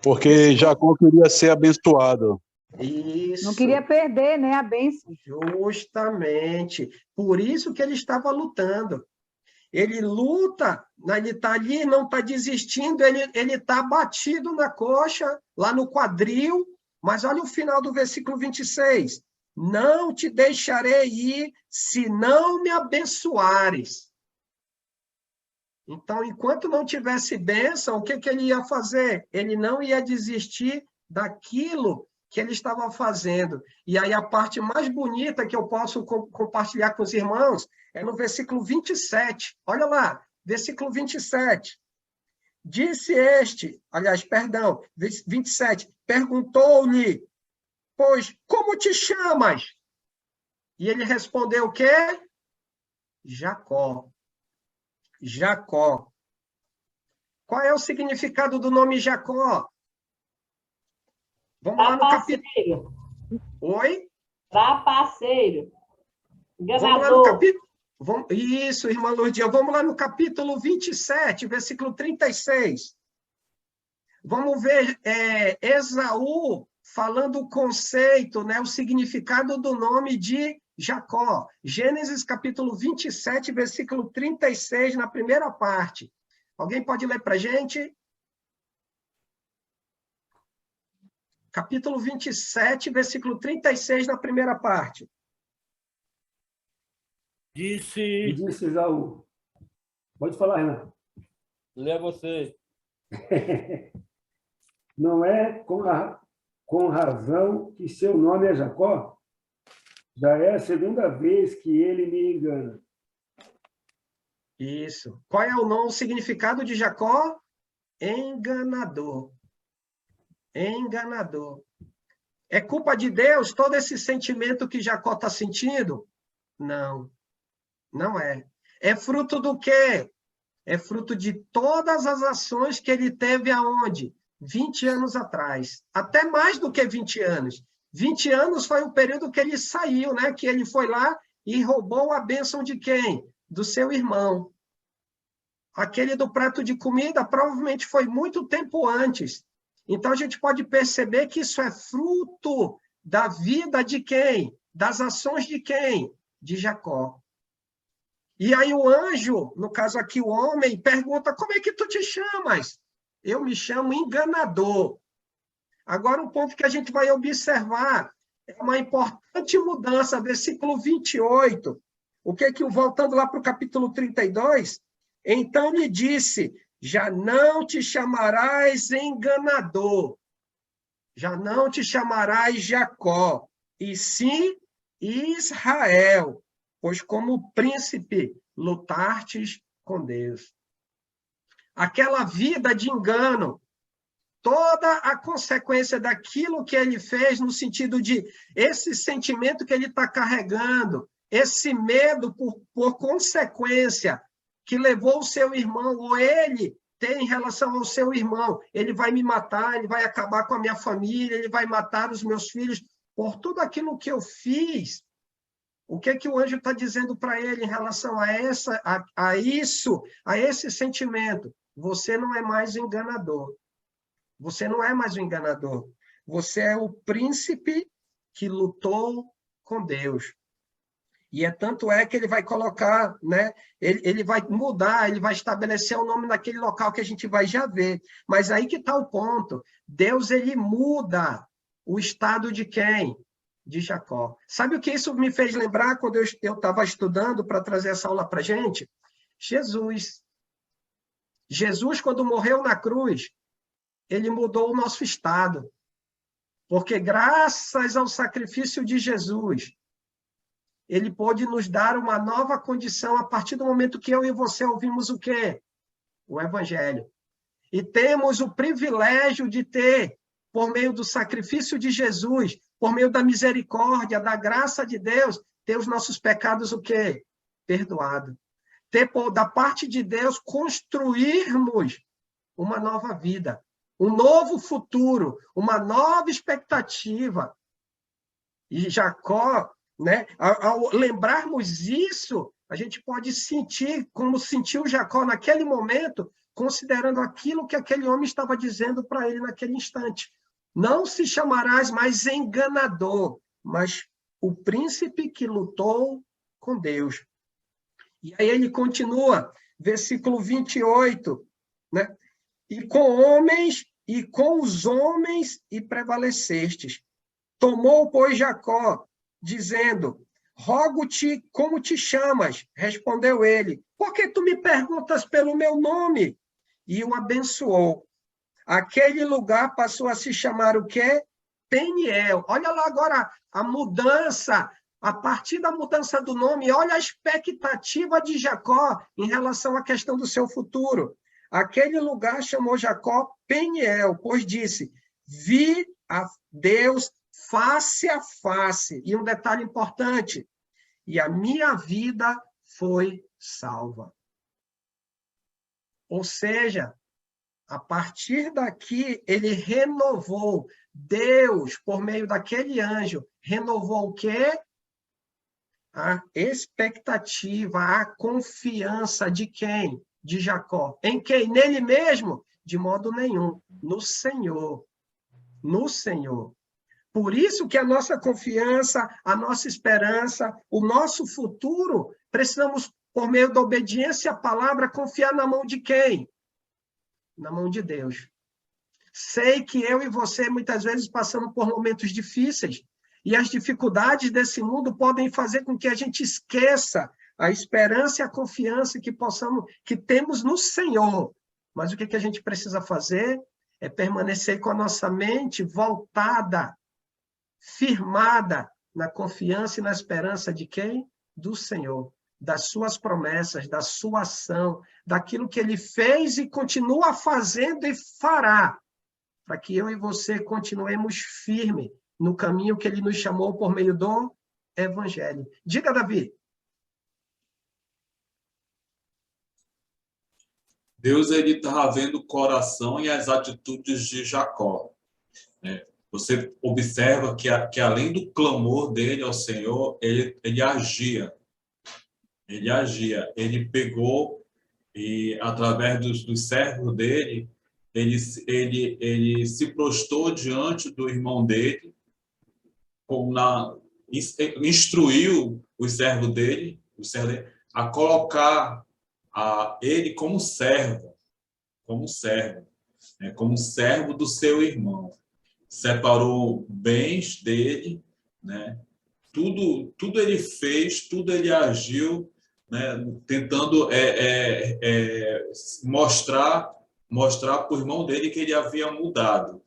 Porque Jacó queria ser abençoado. Isso. Não queria perder, né, a bênção. Justamente. Por isso que ele estava lutando. Ele luta, ele está ali, não está desistindo, ele está batido na coxa, lá no quadril, mas olha o final do versículo 26. Não te deixarei ir se não me abençoares. Então, enquanto não tivesse bênção, o que ele ia fazer? Ele não ia desistir daquilo que ele estava fazendo. E aí a parte mais bonita que eu posso compartilhar com os irmãos é no versículo 27. Olha lá, versículo 27. Disse este, aliás, perdão, 27, perguntou-lhe: pois, como te chamas? E ele respondeu o quê? Jacó. Jacó. Qual é o significado do nome Jacó? Vamos lá no capítulo... Trapaceiro. Oi? Trapaceiro. Vamos lá no Enganador. capítulo... Isso, irmã Lourdes. Vamos lá no capítulo 27, versículo 36. Vamos ver Esaú falando o conceito, né, o significado do nome de Jacó. Gênesis capítulo 27, versículo 36, na primeira parte. Alguém pode ler para a gente? Capítulo 27, versículo 36, na primeira parte. E Disse, disse Esaú. Pode falar, Renato. Lê você. Não é com razão que seu nome é Jacó? Já é a segunda vez que ele me engana. Isso. Qual é o significado de Jacó? Enganador. Enganador. É culpa de Deus todo esse sentimento que Jacó está sentindo? Não. Não é. É fruto do quê? É fruto de todas as ações que ele teve aonde? 20 anos atrás. Até mais do que 20 anos. 20 anos foi o período que ele saiu, né? Que ele foi lá e roubou a bênção de quem? Do seu irmão. Aquele do prato de comida provavelmente foi muito tempo antes. Então, a gente pode perceber que isso é fruto da vida de quem? Das ações de quem? De Jacó. E aí o anjo, no caso aqui o homem, pergunta, como é que tu te chamas? Eu me chamo enganador. Agora, um ponto que a gente vai observar é uma importante mudança, versículo 28. O que voltando lá para o capítulo 32, então lhe disse, já não te chamarás enganador, já não te chamarás Jacó, e sim Israel, pois como príncipe lutastes com Deus. Aquela vida de engano, toda a consequência daquilo que ele fez, no sentido de esse sentimento que ele está carregando, esse medo por consequência, que levou o seu irmão, ou ele tem em relação ao seu irmão, ele vai me matar, ele vai acabar com a minha família, ele vai matar os meus filhos, por tudo aquilo que eu fiz. O que o anjo está dizendo para ele em relação a isso, a esse sentimento? Você não é mais o enganador. Você não é mais o enganador. Você é o príncipe que lutou com Deus. E tanto é que ele vai colocar, né? Ele vai mudar, ele vai estabelecer o nome naquele local que a gente vai já ver. Mas aí que está o ponto. Deus, ele muda o estado de quem? De Jacó. Sabe o que isso me fez lembrar quando eu estava estudando para trazer essa aula para a gente? Jesus. Jesus, quando morreu na cruz, ele mudou o nosso estado. Porque graças ao sacrifício de Jesus, ele pôde nos dar uma nova condição a partir do momento que eu e você ouvimos o quê? O Evangelho. E temos o privilégio de ter, por meio do sacrifício de Jesus, por meio da misericórdia, da graça de Deus, ter os nossos pecados o quê? Perdoado. Ter, da parte de Deus, construirmos uma nova vida, um novo futuro, uma nova expectativa. E Jacó, né, ao lembrarmos isso, a gente pode sentir como sentiu Jacó naquele momento, considerando aquilo que aquele homem estava dizendo para ele naquele instante. Não se chamarás mais enganador, mas o príncipe que lutou com Deus. E aí ele continua, versículo 28, né? E com os homens e prevalecestes. Tomou, pois, Jacó, dizendo, rogo-te como te chamas? Respondeu ele, por que tu me perguntas pelo meu nome? E o abençoou. Aquele lugar passou a se chamar o quê? Peniel. Olha lá agora a mudança, a partir da mudança do nome, olha a expectativa de Jacó em relação à questão do seu futuro. Aquele lugar chamou Jacó Peniel, pois disse, vi a Deus face a face. E um detalhe importante, e a minha vida foi salva. Ou seja, A partir daqui, ele renovou. Deus, por meio daquele anjo, renovou o quê? A expectativa, a confiança de quem? De Jacó. Em quem? Nele mesmo? De modo nenhum. No Senhor. No Senhor. Por isso que a nossa confiança, a nossa esperança, o nosso futuro, precisamos, por meio da obediência à palavra, confiar na mão de quem? Na mão de Deus. Sei que eu e você, muitas vezes, passamos por momentos difíceis, e as dificuldades desse mundo podem fazer com que a gente esqueça a esperança e a confiança que temos no Senhor. Mas o que a gente precisa fazer é permanecer com a nossa mente voltada, firmada na confiança e na esperança de quem? Do Senhor. Das suas promessas, da sua ação, daquilo que ele fez e continua fazendo e fará, para que eu e você continuemos firmes no caminho que ele nos chamou por meio do Evangelho. Diga, Davi. Deus ele estava vendo o coração e as atitudes de Jacó. Você observa que além do clamor dele ao Senhor, ele agia. Ele agia. Ele pegou e, através dos servos dele, ele se prostrou diante do irmão dele, instruiu os servos dele, a colocar ele como servo do seu irmão. Separou bens dele, né? Tudo ele fez, tudo ele agiu, né? Tentando mostrar para o irmão dele que ele havia mudado,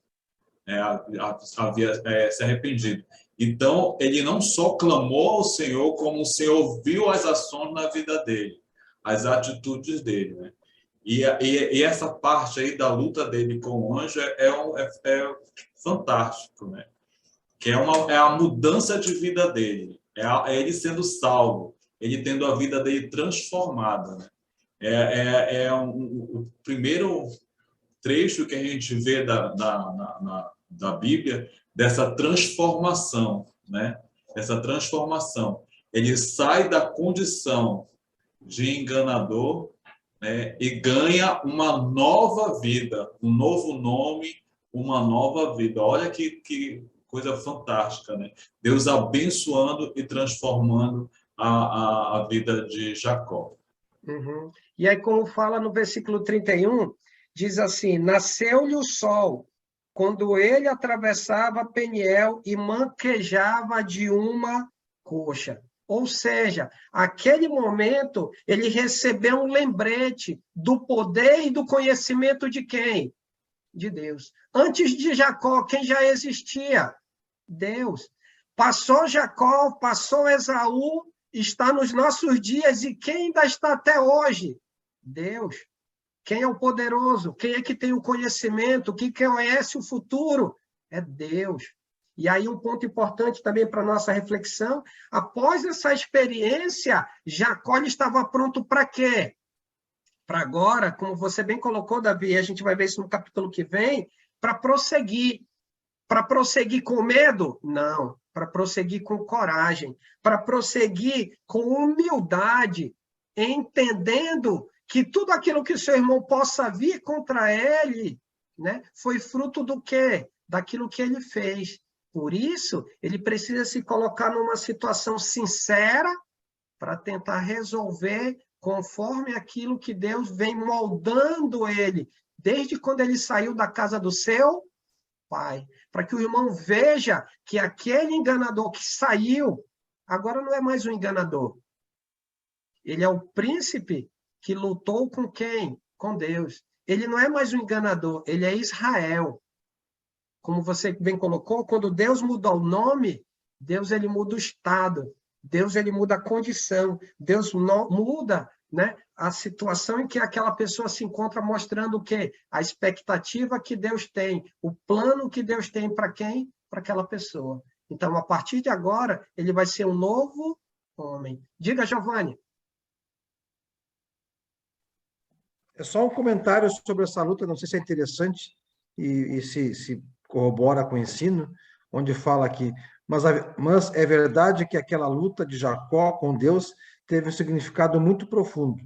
havia se arrependido. Então, ele não só clamou ao Senhor, como o Senhor viu as ações na vida dele, as atitudes dele, né? E essa parte aí da luta dele com o anjo é fantástico, né? Que é a mudança de vida dele, é ele sendo salvo, ele tendo a vida dele transformada, né? O primeiro trecho que a gente vê da Bíblia, dessa transformação, né? Essa transformação. Ele sai da condição de enganador, né? E ganha uma nova vida, um novo nome, uma nova vida. Olha que coisa fantástica, né? Deus abençoando e transformando a vida de Jacó. Uhum. E aí, como fala no versículo 31, diz assim: nasceu-lhe o sol, quando ele atravessava Peniel e manquejava de uma coxa. Ou seja, aquele momento, ele recebeu um lembrete do poder e do conhecimento de quem? De Deus. Antes de Jacó, quem já existia? Deus. Passou Jacó, passou Esaú, está nos nossos dias, e quem ainda está até hoje? Deus. Quem é o poderoso? Quem é que tem o conhecimento? Quem conhece o futuro? É Deus. E aí um ponto importante também para a nossa reflexão, após essa experiência, Jacó estava pronto para quê? Para agora, como você bem colocou, Davi, a gente vai ver isso no capítulo que vem, para prosseguir. Para prosseguir com medo? Não. Para prosseguir com coragem. Para prosseguir com humildade, entendendo que tudo aquilo que o seu irmão possa vir contra ele, né, foi fruto do quê? Daquilo que ele fez. Por isso, ele precisa se colocar numa situação sincera para tentar resolver conforme aquilo que Deus vem moldando ele, desde quando ele saiu da casa do seu pai. Para que o irmão veja que aquele enganador que saiu, agora não é mais um enganador. Ele é o príncipe que lutou com quem? Com Deus. Ele não é mais um enganador, ele é Israel. Como você bem colocou, quando Deus muda o nome, Deus ele muda o estado, Deus ele muda a condição, Deus muda, né, a situação em que aquela pessoa se encontra, mostrando o quê? A expectativa que Deus tem, o plano que Deus tem para quem? Para aquela pessoa. Então, a partir de agora, ele vai ser um novo homem. Diga, Giovanni. É só um comentário sobre essa luta, não sei se é interessante e se corrobora com o ensino, onde fala aqui, mas é verdade que aquela luta de Jacó com Deus teve um significado muito profundo.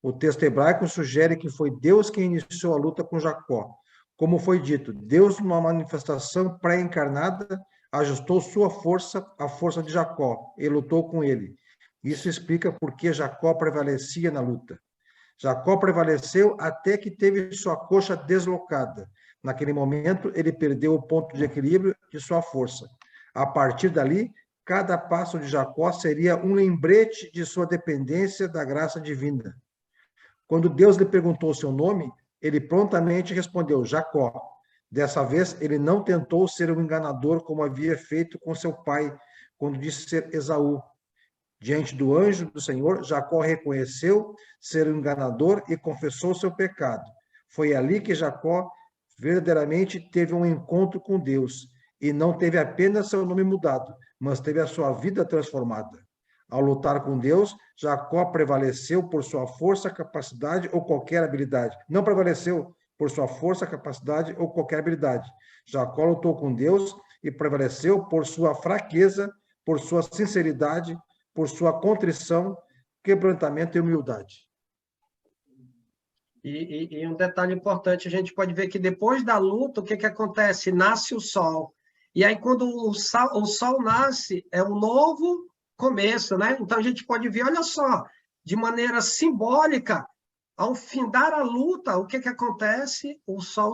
O texto hebraico sugere que foi Deus quem iniciou a luta com Jacó. Como foi dito, Deus, numa manifestação pré-encarnada, ajustou sua força à força de Jacó e lutou com ele. Isso explica por que Jacó prevalecia na luta. Jacó prevaleceu até que teve sua coxa deslocada. Naquele momento, ele perdeu o ponto de equilíbrio de sua força. A partir dali, cada passo de Jacó seria um lembrete de sua dependência da graça divina. Quando Deus lhe perguntou seu nome, ele prontamente respondeu, Jacó. Dessa vez, ele não tentou ser um enganador como havia feito com seu pai, quando disse ser Esaú. Diante do anjo do Senhor, Jacó reconheceu ser um enganador e confessou seu pecado. Foi ali que Jacó verdadeiramente teve um encontro com Deus, e não teve apenas seu nome mudado, mas teve a sua vida transformada. Ao lutar com Deus, Jacó prevaleceu por sua força, capacidade ou qualquer habilidade. Não prevaleceu por sua força, capacidade ou qualquer habilidade. Jacó lutou com Deus e prevaleceu por sua fraqueza, por sua sinceridade, por sua contrição, quebrantamento e humildade. E um detalhe importante, a gente pode ver que depois da luta, o que acontece? Nasce o sol. E aí, quando o sol nasce, é um novo começo, né? Então, a gente pode ver, olha só, de maneira simbólica, ao findar a luta, o que acontece? O sol,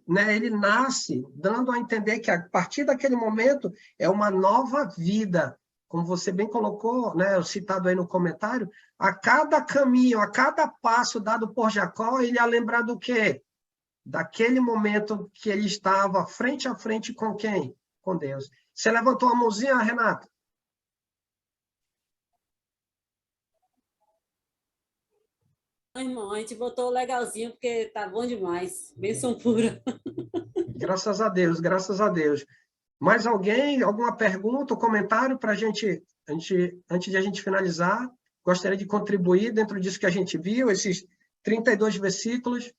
né, ele nasce, dando a entender que, a partir daquele momento, é uma nova vida. Como você bem colocou, né, citado aí no comentário, a cada caminho, a cada passo dado por Jacó, ele ia lembrar do quê? Daquele momento que ele estava frente a frente com quem? Com Deus. Você levantou a mãozinha, Renata? Irmão, a gente botou legalzinho porque tá bom demais. Bênção pura. Graças a Deus, graças a Deus. Mais alguém? Alguma pergunta ou comentário para antes de a gente finalizar? Gostaria de contribuir dentro disso que a gente viu, esses 32 versículos.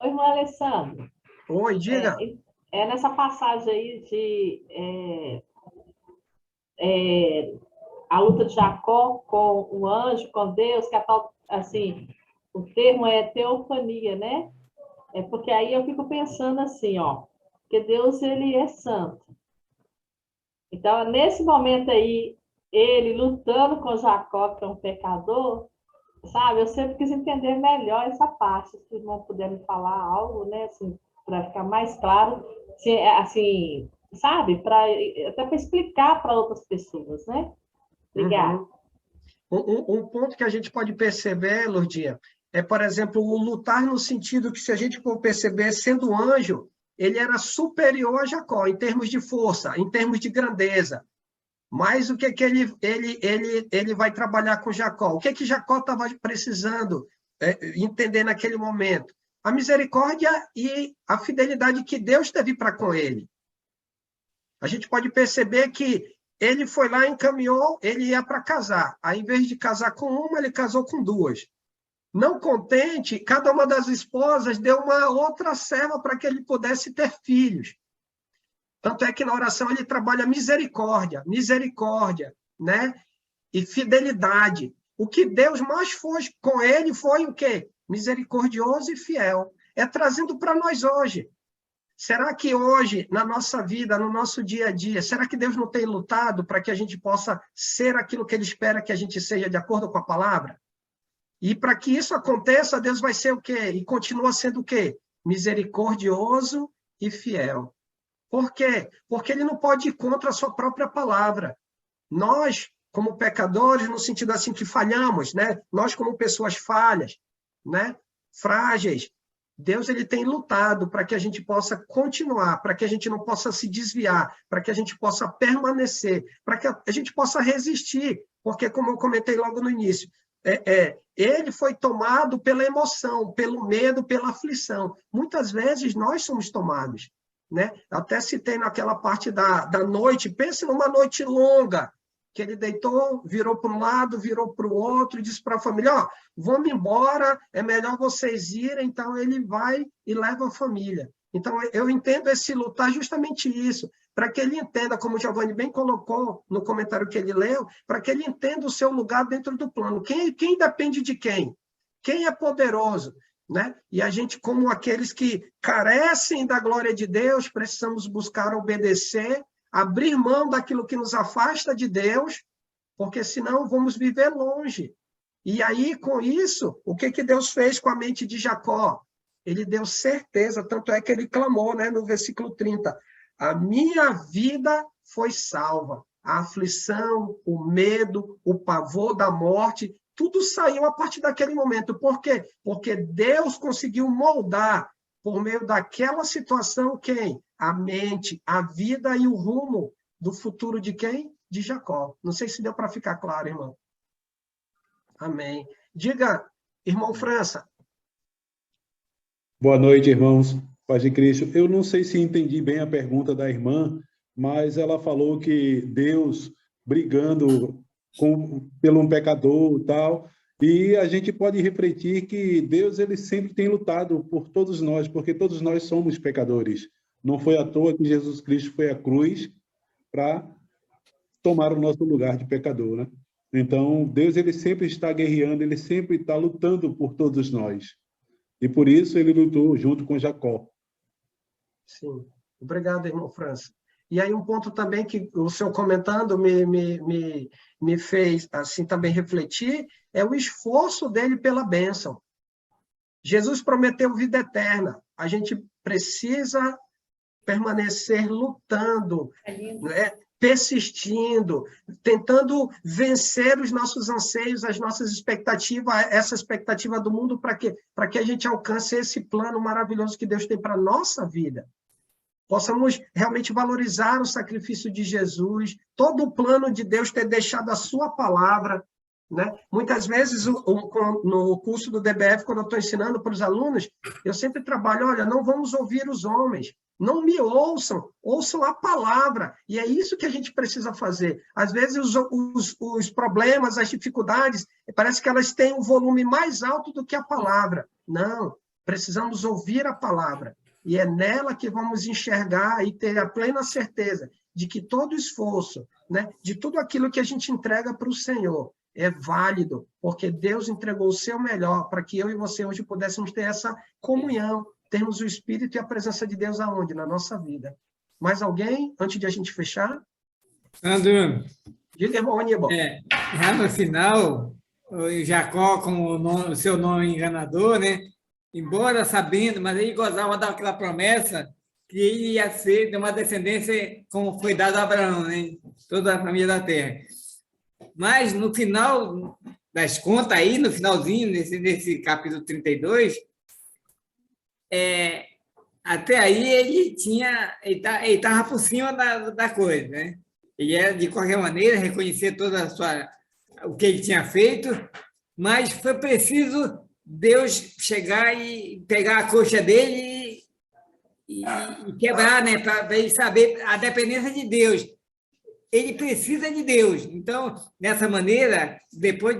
Oi, irmão Alessandro. Oi, diga. Nessa passagem aí a luta de Jacó com o anjo, com Deus, que é tal, assim, o termo é teofania, né? É porque aí eu fico pensando assim, ó, que Deus, ele é santo. Então, nesse momento aí, ele lutando com Jacó, que é um pecador, sabe? Eu sempre quis entender melhor essa parte, se o irmão puder me falar algo, né, assim, para ficar mais claro, assim, sabe? Até para explicar para outras pessoas, né? Obrigada. Um ponto que a gente pode perceber, Lourdinha, é, por exemplo, o lutar no sentido que, se a gente for perceber, sendo anjo, ele era superior a Jacó, em termos de força, em termos de grandeza. Mas o que ele vai trabalhar com Jacó? O que Jacó estava precisando entender naquele momento? A misericórdia e a fidelidade que Deus teve para com ele. A gente pode perceber que ele foi lá, encaminhou, ele ia para casar. Aí, em vez de casar com uma, ele casou com duas. Não contente, cada uma das esposas deu uma outra serva para que ele pudesse ter filhos. Tanto é que na oração ele trabalha misericórdia, né? E fidelidade. O que Deus mais fez com ele foi o quê? Misericordioso e fiel. É trazendo para nós hoje. Será que hoje, na nossa vida, no nosso dia a dia, será que Deus não tem lutado para que a gente possa ser aquilo que Ele espera que a gente seja de acordo com a palavra? E para que isso aconteça, Deus vai ser o quê? E continua sendo o quê? Misericordioso e fiel. Por quê? Porque Ele não pode ir contra a sua própria palavra. Nós, como pecadores, no sentido assim que falhamos, né? Nós, como pessoas falhas, né? Frágeis, Deus, ele tem lutado para que a gente possa continuar, para que a gente não possa se desviar, para que a gente possa permanecer, para que a gente possa resistir, porque, como eu comentei logo no início, ele foi tomado pela emoção, pelo medo, pela aflição. Muitas vezes nós somos tomados, né? Até citei naquela parte da noite, pense numa noite longa, que ele deitou, virou para um lado, virou para o outro, e disse para a família, ó, vamos embora, é melhor vocês irem, então ele vai e leva a família. Então, eu entendo esse lutar justamente isso, para que ele entenda, como o Giovanni bem colocou no comentário que ele leu, para que ele entenda o seu lugar dentro do plano. Quem depende de quem? Quem é poderoso? Né? E a gente, como aqueles que carecem da glória de Deus, precisamos buscar obedecer, abrir mão daquilo que nos afasta de Deus, porque senão vamos viver longe. E aí, com isso, o que Deus fez com a mente de Jacó? Ele deu certeza, tanto é que ele clamou, né, no versículo 30, a minha vida foi salva. A aflição, o medo, o pavor da morte, tudo saiu a partir daquele momento. Por quê? Porque Deus conseguiu moldar, por meio daquela situação, quem? A mente, a vida e o rumo do futuro de quem? De Jacó. Não sei se deu para ficar claro, irmão. Amém. Diga, irmão França. Boa noite, irmãos. Paz de Cristo. Eu não sei se entendi bem a pergunta da irmã, mas ela falou que Deus brigando pelo um pecador e tal, e a gente pode refletir que Deus ele sempre tem lutado por todos nós, porque todos nós somos pecadores. Não foi à toa que Jesus Cristo foi à cruz para tomar o nosso lugar de pecador, né? Então, Deus ele sempre está guerreando, ele sempre está lutando por todos nós. E por isso ele lutou junto com Jacó. Sim. Obrigado, irmão França. E aí um ponto também que o senhor comentando me fez assim também refletir, é o esforço dele pela bênção. Jesus prometeu vida eterna. A gente precisa permanecer lutando, né? Persistindo, tentando vencer os nossos anseios, as nossas expectativas, essa expectativa do mundo, para quê? Para que a gente alcance esse plano maravilhoso que Deus tem para a nossa vida. Possamos realmente valorizar o sacrifício de Jesus, todo o plano de Deus ter deixado a sua palavra, né? Muitas vezes, no curso do DBF, quando eu estou ensinando para os alunos, eu sempre trabalho, olha, não vamos ouvir os homens, não me ouçam, ouçam a palavra. E é isso que a gente precisa fazer. Às vezes, os problemas, as dificuldades, parece que elas têm um volume mais alto do que a palavra. Não, precisamos ouvir a palavra. E é nela que vamos enxergar e ter a plena certeza de que todo esforço, né, de tudo aquilo que a gente entrega para o Senhor, é válido, porque Deus entregou o seu melhor para que eu e você hoje pudéssemos ter essa comunhão, termos o Espírito e a presença de Deus aonde? Na nossa vida. Mais alguém, antes de a gente fechar? Sandro, Diga, irmão Aníbal. Já no final, o Jacó, com o seu nome enganador, né? Embora sabendo, mas ele gozava daquela promessa que ele ia ser de uma descendência como foi dado a Abraão, né? Toda a família da terra. Mas, no final das contas, aí, no finalzinho, nesse capítulo 32, até aí ele estava por cima da coisa, né? Ele ia, de qualquer maneira, reconhecer o que ele tinha feito, mas foi preciso Deus chegar e pegar a coxa dele e quebrar, né? Para ele saber a dependência de Deus. Ele precisa de Deus. Então, dessa maneira, depois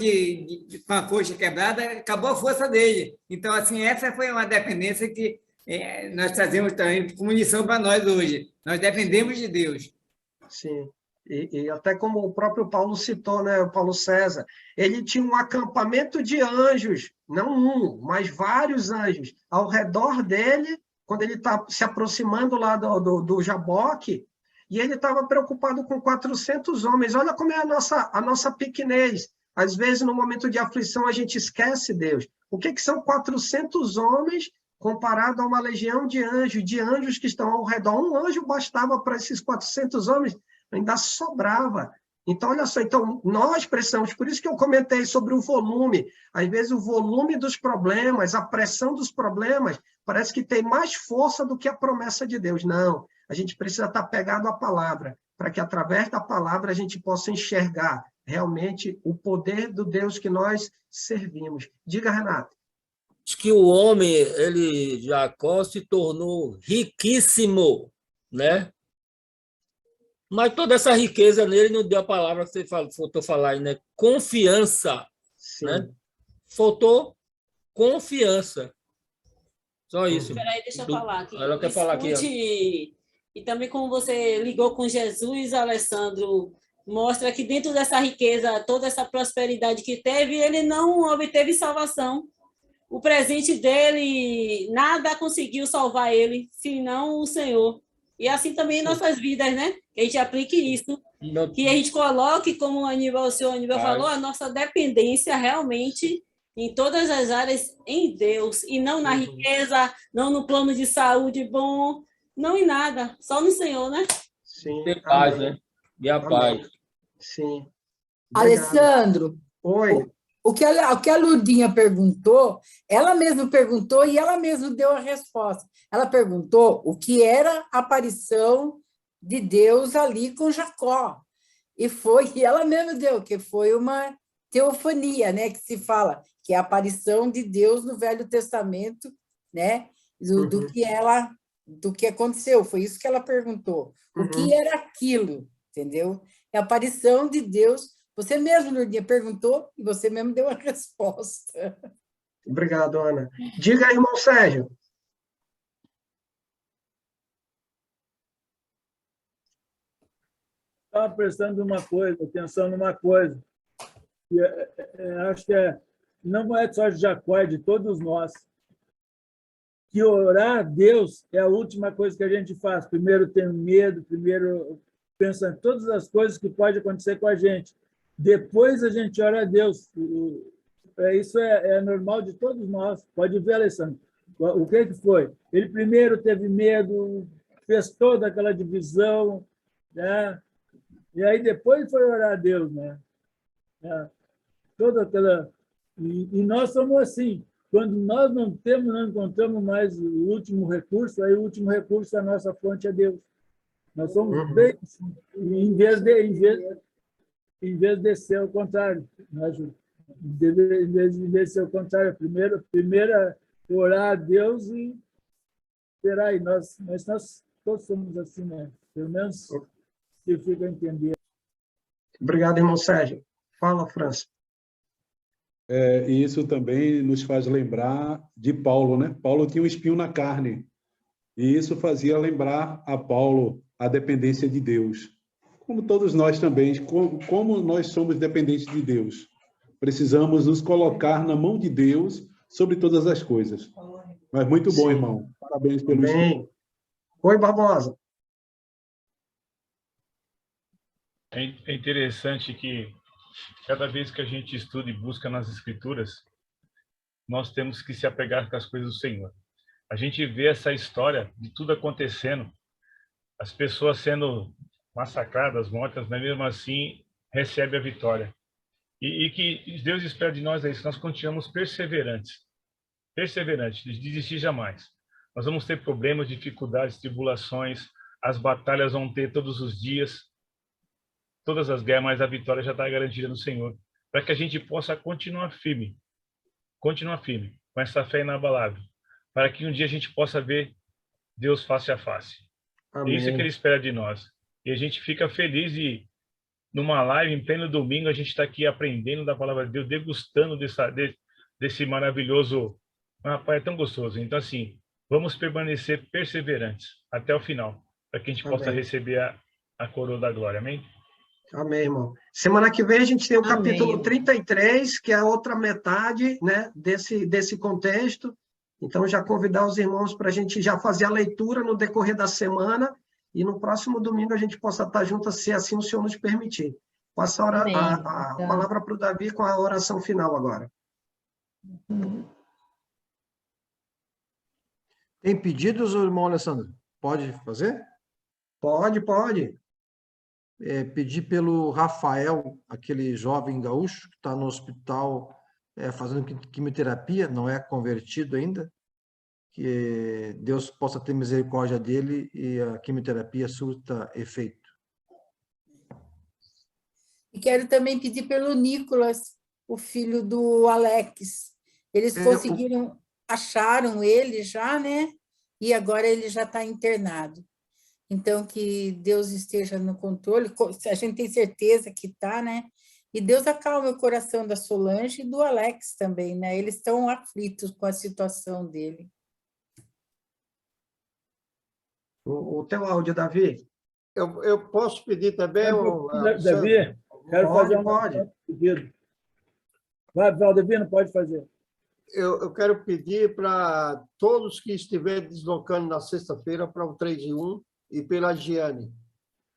com a coxa quebrada, acabou a força dele. Então, assim, essa foi uma dependência que nós trazemos também como lição para nós hoje. Nós dependemos de Deus. Sim. E até como o próprio Paulo citou, né, o Paulo César, ele tinha um acampamento de anjos, não um, mas vários anjos, ao redor dele, quando ele está se aproximando lá do Jaboque, e ele estava preocupado com 400 homens. Olha como é a nossa pequenez. Às vezes, no momento de aflição, a gente esquece Deus. O que são 400 homens comparado a uma legião de anjos que estão ao redor? Um anjo bastava para esses 400 homens, ainda sobrava. Então, olha só, nós precisamos, por isso que eu comentei sobre o volume. Às vezes, o volume dos problemas, a pressão dos problemas, parece que tem mais força do que a promessa de Deus. Não. A gente precisa estar pegado à palavra, para que, através da palavra, a gente possa enxergar realmente o poder do Deus que nós servimos. Diga, Renato. Diz que o homem, Jacó, se tornou riquíssimo, né? Mas toda essa riqueza nele não deu a palavra que você faltou falar aí, né? Confiança. Sim. Né? Faltou confiança. Só isso. Peraí, deixa eu falar aqui. Ela quer falar aqui. E também como você ligou com Jesus, Alessandro, mostra que dentro dessa riqueza, toda essa prosperidade que teve, ele não obteve salvação. O presente dele, nada conseguiu salvar ele, senão o Senhor. E assim também em nossas vidas, né? Que a gente aplique isso. Que a gente coloque, como o senhor Aníbal falou, a nossa dependência realmente em todas as áreas em Deus, e não na riqueza, não no plano de saúde bom, não em nada, só no Senhor, né? Sim. Ter paz, né? E a paz. Sim. Alessandro, oi. O que a Lurdinha perguntou, ela mesma perguntou e ela mesma deu a resposta. Ela perguntou o que era a aparição de Deus ali com Jacó. E ela mesma deu, que foi uma teofania, né, que se fala, que é a aparição de Deus no Velho Testamento, né, do que aconteceu. Foi isso que ela perguntou. O que era aquilo, entendeu? É a aparição de Deus. Você mesmo, Lourdinha, perguntou e você mesmo deu a resposta. Obrigado, Ana. Diga aí, irmão Sérgio. Estava prestando atenção numa coisa. Acho que não é só de Jacó, é de todos nós. Que orar a Deus é a última coisa que a gente faz. Primeiro tem medo, primeiro pensa em todas as coisas que podem acontecer com a gente. Depois a gente ora a Deus. Isso é normal de todos nós. Pode ver, Alessandro. O que foi? Ele primeiro teve medo, fez toda aquela divisão, né? E aí depois foi orar a Deus, né? Toda aquela... E nós somos assim. Quando nós não encontramos mais o último recurso, aí o último recurso é a nossa fonte é Deus. Nós somos bem... Em vez de ser o contrário. Em vez de ser o contrário, primeiro orar a Deus e esperar aí. Nós todos somos assim, né? Pelo menos se fica a entender. Obrigado, irmão Sérgio. Fala, França. E isso também nos faz lembrar de Paulo, né? Paulo tinha um espinho na carne, e isso fazia lembrar a Paulo a dependência de Deus. Como todos nós também, como nós somos dependentes de Deus. Precisamos nos colocar na mão de Deus sobre todas as coisas. Mas muito bom, irmão. Parabéns pelo estudo. Oi, Barbosa. É interessante que cada vez que a gente estuda e busca nas Escrituras, nós temos que se apegar com as coisas do Senhor. A gente vê essa história de tudo acontecendo, as pessoas sendo massacradas, mortas, mas mesmo assim recebe a vitória. E que Deus espera de nós é isso, nós continuamos perseverantes, de desistir jamais. Nós vamos ter problemas, dificuldades, tribulações, as batalhas vão ter todos os dias, todas as guerras, mas a vitória já está garantida no Senhor, para que a gente possa continuar firme com essa fé inabalável, para que um dia a gente possa ver Deus face a face. Amém. É isso que Ele espera de nós. E a gente fica feliz de, numa live, em pleno domingo, a gente está aqui aprendendo da palavra de Deus, degustando desse maravilhoso... Rapaz, é tão gostoso. Então, assim, vamos permanecer perseverantes até o final, para que a gente possa receber a coroa da glória. Amém? Amém, irmão. Semana que vem a gente tem o capítulo 33, que é a outra metade, né, desse contexto. Então, já convidar os irmãos para a gente já fazer a leitura no decorrer da semana e no próximo domingo a gente possa estar juntos, se assim o Senhor nos permitir. Passa a palavra para o Davi com a oração final agora. Tem pedidos, irmão Alessandro? Pode fazer? Pode. Pedir pelo Rafael, aquele jovem gaúcho que está no hospital fazendo quimioterapia, não é convertido ainda, que Deus possa ter misericórdia dele e a quimioterapia surta efeito. E quero também pedir pelo Nicolas, o filho do Alex. Eles acharam ele já, né? E agora ele já está internado. Então, que Deus esteja no controle, a gente tem certeza que está, né? E Deus acalma o coração da Solange e do Alex também, né? Eles estão aflitos com a situação dele. O teu áudio, Davi? Eu posso pedir também... Davi, quero fazer pode. pedido. Vai, Valdevino, pode fazer. Eu quero pedir para todos que estiverem deslocando na sexta-feira para o 3 em 1 e pela Giane,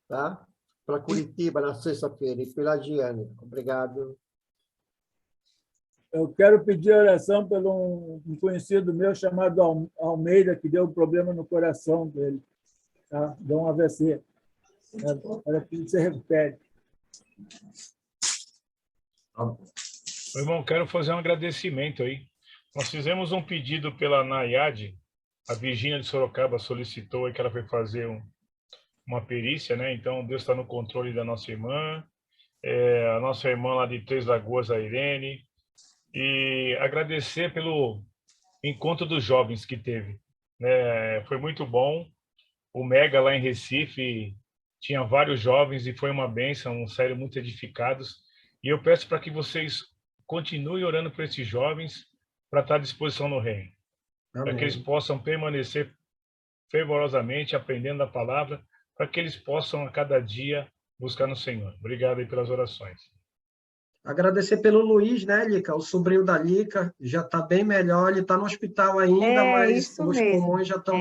tá? Para Curitiba na sexta-feira e pela Giane. Obrigado. Eu quero pedir oração pelo um conhecido meu chamado Almeida, que deu um problema no coração dele. Tá? Deu um AVC. Para que ele se recupere. Meu irmão, quero fazer um agradecimento aí. Nós fizemos um pedido pela Nayade, a Virgínia de Sorocaba solicitou aí que ela foi fazer uma perícia, né? Então, Deus está no controle da nossa irmã, a nossa irmã lá de Três Lagoas, a Irene, e agradecer pelo encontro dos jovens que teve, né? Foi muito bom. O Mega lá em Recife tinha vários jovens e foi uma bênção, sério, muito edificados. E eu peço para que vocês continuem orando por esses jovens para estar à disposição no reino, para que eles possam permanecer fervorosamente aprendendo a palavra, para que eles possam a cada dia buscar no Senhor. Obrigado aí pelas orações. Agradecer pelo Luiz, né, Lica? O sobrinho da Lica já está bem melhor, ele está no hospital ainda, mas os pulmões já estão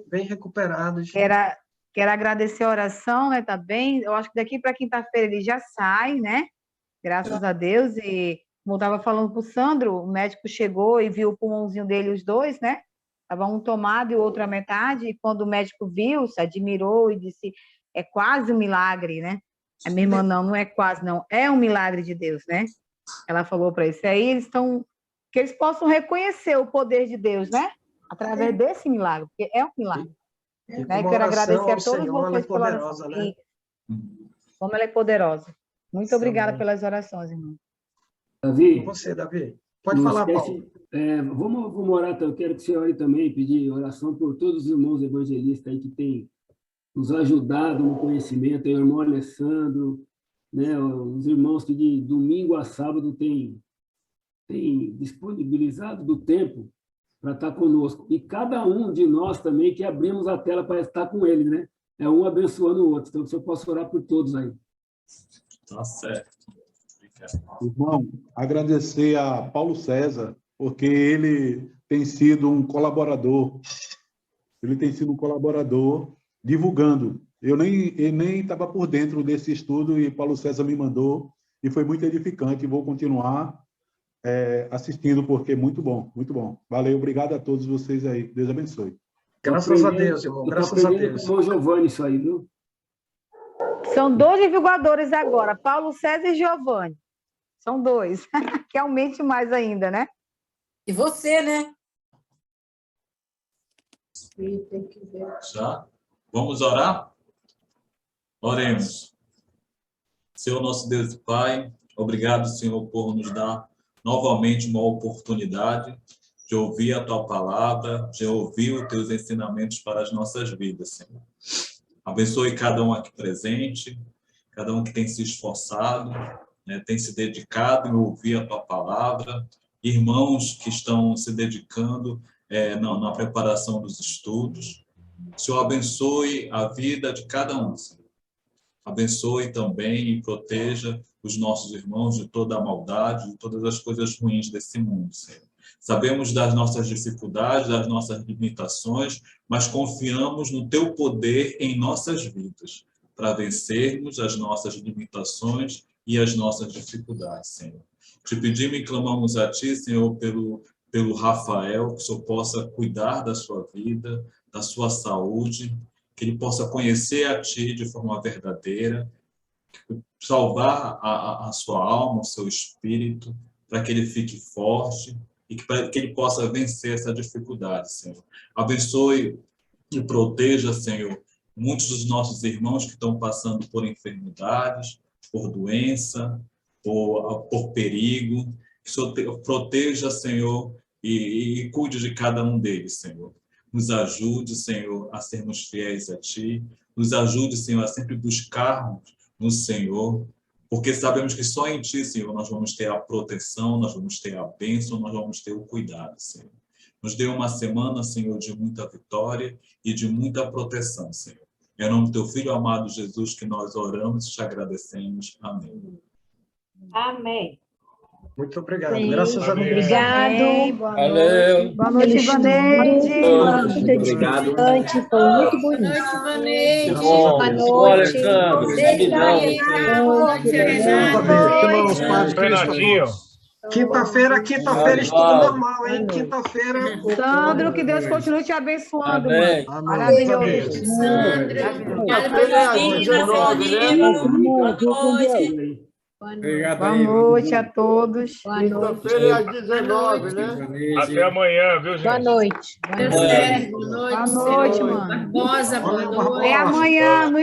bem recuperados. Quero agradecer a oração, né? Tá bem. Eu acho que daqui para quinta-feira ele já sai, né? Graças a Deus. E como eu estava falando para o Sandro, o médico chegou e viu o pulmãozinho dele, os dois, né? Estava um tomado e o outro à metade. E quando o médico viu, se admirou e disse: é quase um milagre, né? A minha irmã, não é quase, não. É um milagre de Deus, né? Ela falou para isso. Aí eles estão... Que eles possam reconhecer o poder de Deus, né? Através desse milagre, porque é um milagre. Né? Quero agradecer a todos vocês pela oração. Né? Como ela é poderosa. Muito obrigada pelas orações, irmão. Davi. Com você, Davi. Pode falar, Paulo. Vamos orar, eu quero que você ore também, pedir oração por todos os irmãos evangelistas aí que têm nos ajudado no conhecimento, o irmão Alessandro, né, os irmãos que de domingo a sábado têm disponibilizado do tempo para estar conosco. E cada um de nós também que abrimos a tela para estar com ele, né? É um abençoando o outro. Então, se eu posso orar por todos aí. Tá certo. Irmão, agradecer a Paulo César, porque ele tem sido um colaborador. Ele tem sido um colaborador divulgando. Eu nem estava por dentro desse estudo e Paulo César me mandou e foi muito edificante. Vou continuar assistindo porque é muito bom, muito bom. Valeu, obrigado a todos vocês aí. Deus abençoe. Graças a Deus, irmão. Graças a Deus. Com o Giovanni isso aí, viu? São 2 divulgadores agora, Paulo César e Giovanni. São 2. Que aumente mais ainda, né? E você, né? Já? Vamos orar? Oremos. Senhor, nosso Deus e Pai, obrigado, Senhor, por nos dar novamente uma oportunidade de ouvir a Tua palavra, de ouvir os Teus ensinamentos para as nossas vidas, Senhor. Abençoe cada um aqui presente, cada um que tem se esforçado, né, tem se dedicado em ouvir a Tua palavra, irmãos que estão se dedicando na preparação dos estudos. Senhor, abençoe a vida de cada um, Senhor. Abençoe também e proteja os nossos irmãos de toda a maldade, de todas as coisas ruins desse mundo, Senhor. Sabemos das nossas dificuldades, das nossas limitações, mas confiamos no Teu poder em nossas vidas, para vencermos as nossas limitações e as nossas dificuldades, Senhor. Te pedimos e clamamos a Ti, Senhor, pelo Rafael, que o Senhor possa cuidar da sua vida, da sua saúde, que ele possa conhecer a Ti de forma verdadeira, salvar a sua alma, o seu espírito, para que ele fique forte e para que ele possa vencer essa dificuldade, Senhor. Abençoe e proteja, Senhor, muitos dos nossos irmãos que estão passando por enfermidades, por doença, por perigo. Que o Senhor proteja, Senhor, e cuide de cada um deles, Senhor. Nos ajude, Senhor, a sermos fiéis a Ti. Nos ajude, Senhor, a sempre buscarmos no Senhor, porque sabemos que só em Ti, Senhor, nós vamos ter a proteção, nós vamos ter a bênção, nós vamos ter o cuidado, Senhor. Nos dê uma semana, Senhor, de muita vitória e de muita proteção, Senhor. É em nome do Teu Filho amado Jesus que nós oramos e te agradecemos. Amém. Amém. Muito obrigado. Sim. Graças a Deus. Obrigado. Boa Valeu. noite. Boa noite, Ivaneide. Boa noite. Obrigado. Foi muito bonito. Boa noite, Boa noite. Alexandre. Fernandinho. Quinta-feira, estudo normal, hein? Quinta-feira. Sandro, que Deus continue te abençoando, Amém. mano. Maravilhoso. Sandro, obrigada pela vida, Boa noite a todos. Quinta-feira é às 19, né? Até amanhã, viu, gente? Boa noite. Boa noite, mano. Barbosa, boa noite. É amanhã no